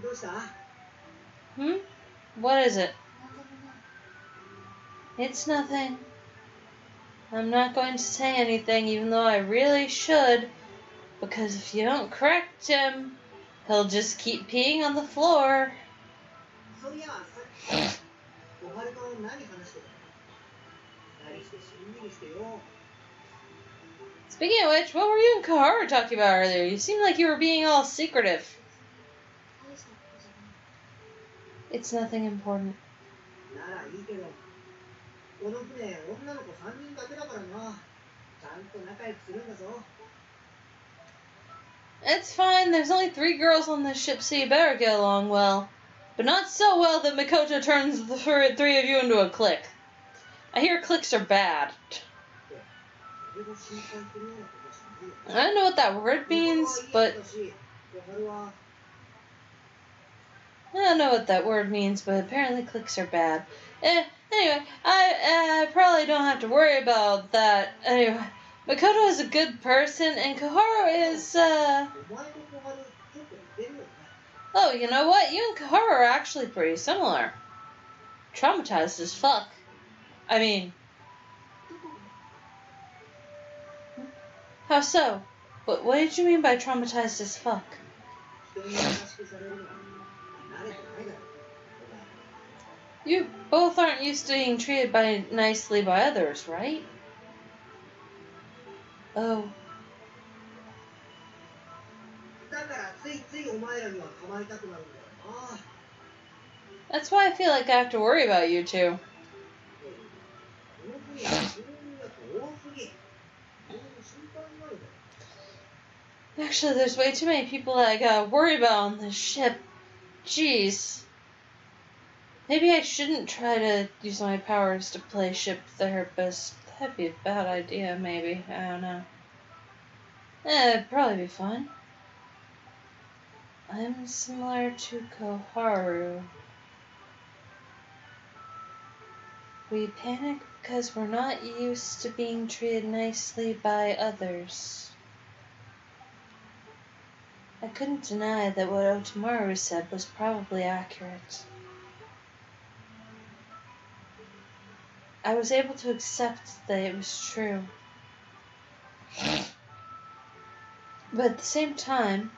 どうした？ What is it? なんでもない。 It's nothing. I'm not going to say anything, even though I really should, because if you don't correct him, he'll just keep peeing on the floor. そういや、さっ小春と何話してたの？二人してしんみりしてよ。 Speaking of which, what were you and Kahara talking about earlier? You seemed like you were being all secretive. 大したことじゃない。 It's nothing important. ならいいけど、この船女の子3人だけだからな。ちゃんと仲良くするんだぞ。 It's fine, there's only 3 girls on this ship, so you better get along well. But not so well that Makoto turns the 3 of you into a clique. I hear cliques are bad. 俺が心配するようなことじゃないよ。 I don't know what that word means, but 小春は I don't know what that word means, but apparently cliques are bad. Anyway, I probably don't have to worry about that. Anyway, Makoto is a good person, and Kohara is, お前と小春ちょっと似てるよね。 Oh, you know what? You and Kohara are actually pretty similar. Traumatized as fuck. I mean, どこが？ how so? What did you mean by traumatized as fuck? 人に優しくされるのは慣れてないだろ。お前 You both aren't used to being treated nicely by others, right? Oh. だからついついお前らには構いたくなるんだよな。 That's why I feel like I have to worry about you two. この船はそういうやつ多すぎ。いろいろ心配になるぜ。 Actually, there's way too many people that I gotta worry about on this ship. Jeez. Maybe I shouldn't try to use my powers to play ship therapist. That'd be a bad idea, maybe. I don't know. It'd probably be fun. I'm similar to Koharu. We panic because we're not used to being treated nicely by others. I couldn't deny that what Otomaru said was probably accurate. I was able to accept that it was true. But at the same time,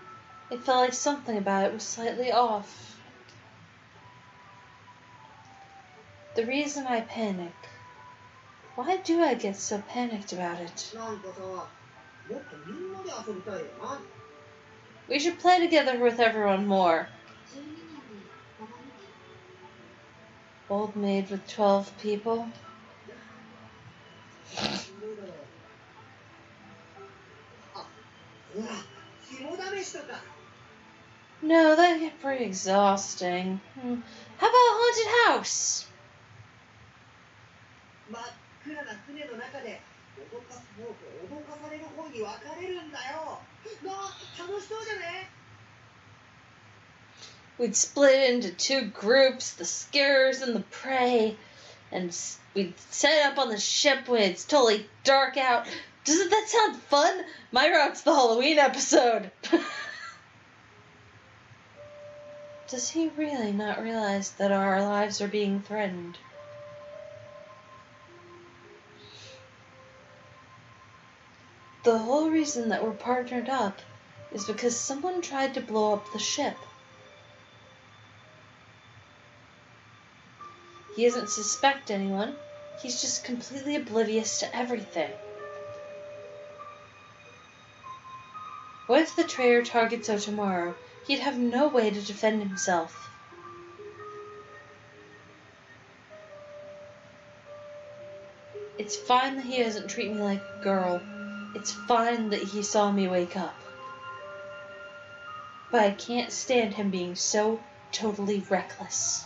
it felt like something about it was slightly off. The reason I panic. Why do I get so panicked about it? なんかさ、もっとみんなで遊びたいよな。 We should play together with everyone more. 12人でババ抜き？ Old maid with 12 people? しんどいだろう。あ、ほら、肝試しとか。 No, that'd get pretty exhausting. How about a haunted house? 真っ暗な船の中で脅かす方と脅かされる方に分かれるんだよ。なあ、楽しそうじゃね？ We'd split into 2 groups, the scarers and the prey, and we'd set up on the ship when it's totally dark out. Doesn't that sound fun? My route's the Halloween episode. Does he really not realize that our lives are being threatened? The whole reason that we're partnered up is because someone tried to blow up the ship. He doesn't suspect anyone. He's just completely oblivious to everything. What if the traitor targets Otomaru? He'd have no way to defend himself. It's fine that he doesn't treat me like a girl. It's fine that he saw me wake up. But I can't stand him being so totally reckless.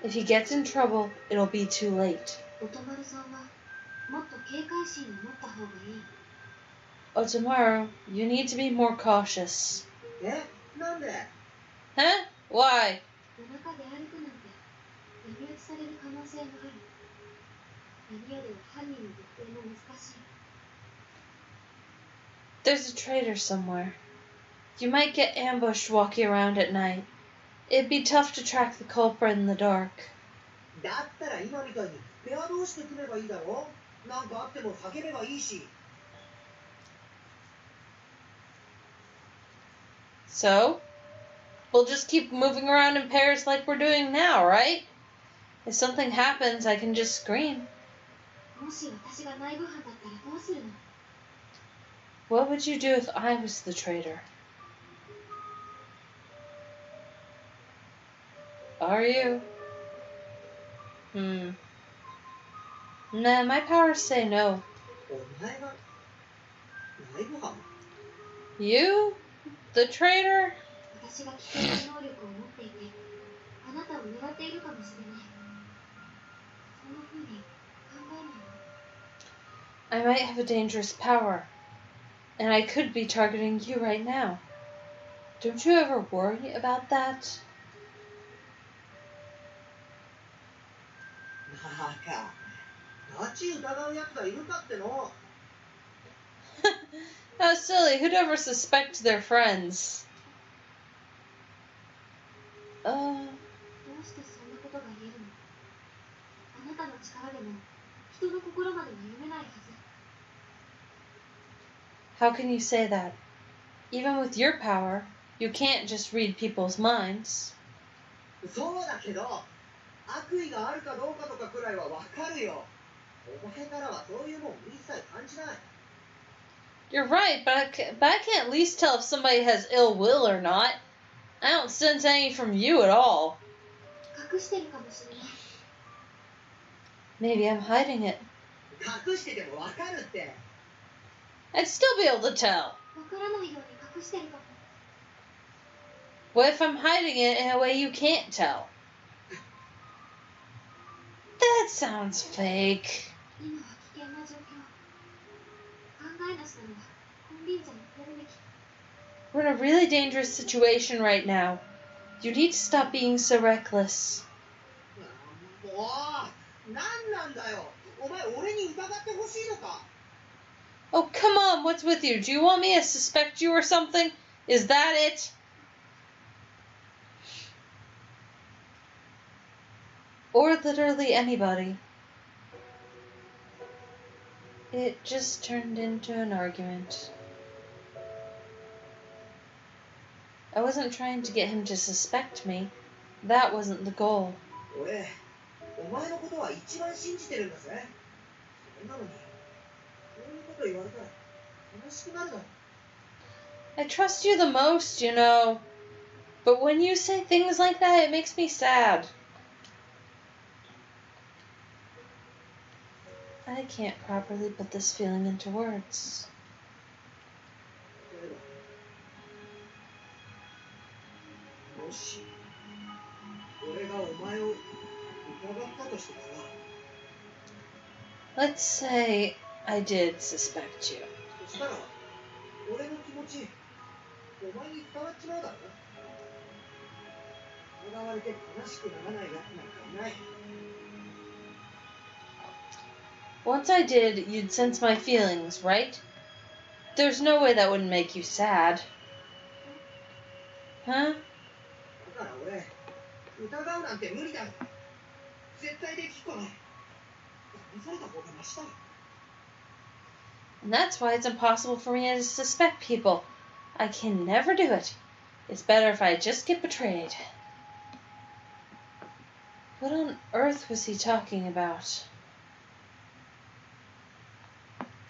If he gets in trouble, it'll be too late. 音丸さんはもっと警戒心を持った方がいい。 Otomaru, you need to be more cautious. え、なんで？ Huh? Why? 夜中で歩くなんて闇討ちされる可能性もある。闇夜では犯人の特定も難しい。 There's a traitor somewhere. You might get ambushed walking around at night. It'd be tough to track the culprit in the dark. だったら今みたいにペア同士で組めばいいだろ。なんかあっても叫べばいいし。 So? We'll just keep moving around in pairs like we're doing now, right? If something happens, I can just scream. もし私が内部犯だったらどうするの？ What would you do if I was the traitor? Are you? Nah, my powers say no. お前が内部犯？ You? The traitor? 私が危険な能力を持っていて、あなたを狙っているかもしれない。そんな風に考えないの？ I might have a dangerous power, and I could be targeting you right now. Don't you ever worry about that? バカ。ガチ疑うやつがいるかっての。How silly, who'd ever suspect their friends? どうしてそんなことが言えるの？あなたの力でも人の心までは読めないはず。 How can you say that? Even with your power, you can't just read people's minds. そうだけど、悪意があるかどうかとかくらいはわかるよ。お前からはそういうもん一切感じない。You're right, but I can't at least tell if somebody has ill will or not. I don't sense any from you at all. 隠してるかもしれない。 Maybe I'm hiding it. 隠しててもわかるって。I'd still be able to tell. わからないように隠してるかも。 What if I'm hiding it in a way you can't tell? That sounds fake. 今は危険な状況。考え出したのは金輪際に触れるべき。 We're in a really dangerous situation right now. You need to stop being so reckless. もう、なんなんだよ。お前俺に疑ってほしいのか。 Oh, come on, what's with you? Do you want me to suspect you or something? Is that it? Or literally anybody. It just turned into an argument. I wasn't trying to get him to suspect me. That wasn't the goal. 俺、お前のことは一番信じてるんだぜ。それなのに、こういうこと言われたら悲しくなるだろ。 I trust you the most, you know. But when you say things like that, it makes me sad. I can't properly put this feeling into words. 例えば、もし、俺がお前を疑ったとしてさ。 Let's say I did suspect you. そしたら、俺の気持ち、お前に伝わっちまうだろ。疑われて悲しくならないやつなんかいない。 Once I did, you'd sense my feelings, right? There's no way that wouldn't make you sad. Huh? だから俺、疑うなんて無理だ。絶対できっこない。騙された方がマシだ。 And that's why it's impossible for me to suspect people. I can never do it. It's better if I just get betrayed. What on earth was he talking about?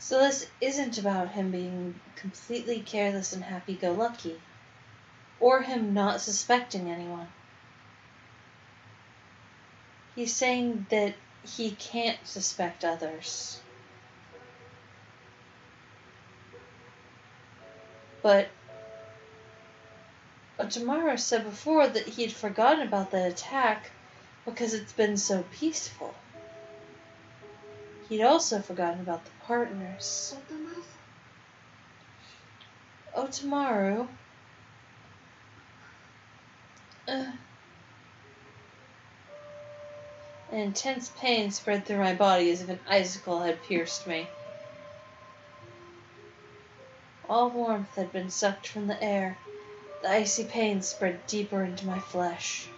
So this isn't about him being completely careless and happy-go-lucky, or him not suspecting anyone. He's saying that he can't suspect others. But Otomaru said before that he'd forgotten about the attack because it's been so peaceful. He'd also forgotten about the partners. おとまるさん。 Otomaru. An intense pain spread through my body as if an icicle had pierced me. All warmth had been sucked from the air. The icy pain spread deeper into my flesh.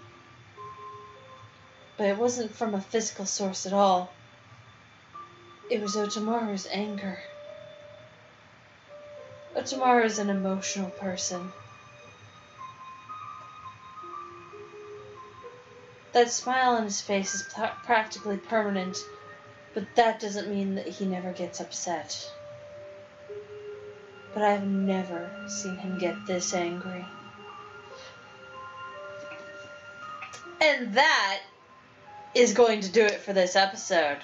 But it wasn't from a physical source at all. It was Otomaru's anger. Otomaru is an emotional person. That smile on his face is practically permanent, but that doesn't mean that he never gets upset. But I've never seen him get this angry. And that is going to do it for this episode.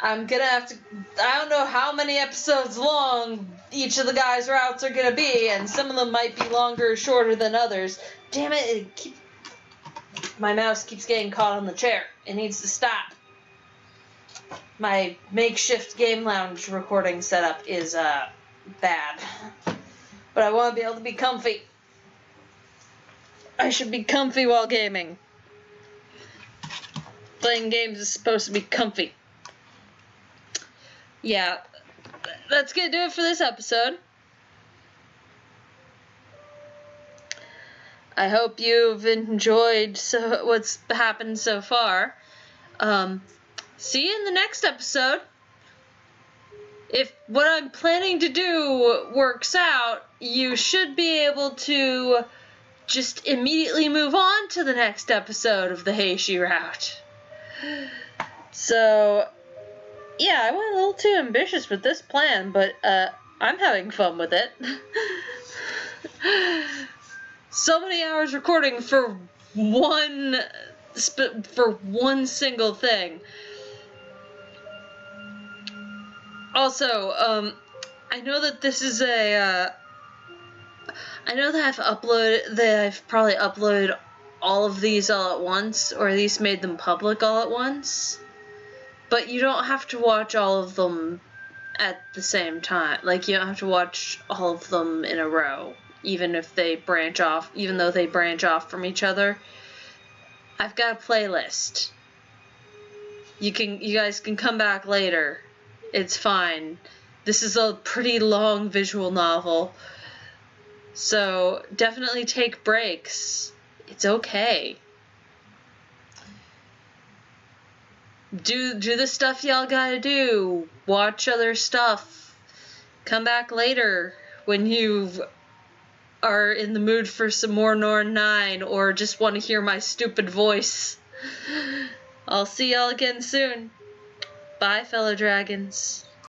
I'm gonna have to, I don't know how many episodes long each of the guys' routes are gonna be, and some of them might be longer or shorter than others. Damn it, my mouse keeps getting caught on the chair. It needs to stop. My makeshift game lounge recording setup is bad. But I want to be able to be comfy. I should be comfy while gaming. Playing games is supposed to be comfy. Yeah, that's gonna do it for this episode. I hope you've enjoyed what's happened so far. See you in the next episode. If what I'm planning to do works out, you should be able to just immediately move on to the next episode of the Heishi Route. So, yeah, I went a little too ambitious with this plan, but I'm having fun with it. So many hours recording for one single thing. Also, I know that this is I know that I've probably uploaded all of these all at once, or at least made them public all at once. But you don't have to watch all of them at the same time. Like, you don't have to watch all of them in a row, even though they branch off from each other. I've got a playlist. You guys can come back later. It's fine. This is a pretty long visual novel. So definitely take breaks. It's okay. Do the stuff y'all gotta do. Watch other stuff. Come back later when you are in the mood for some more Norn9 or just want to hear my stupid voice. I'll see y'all again soon. Bye, fellow dragons.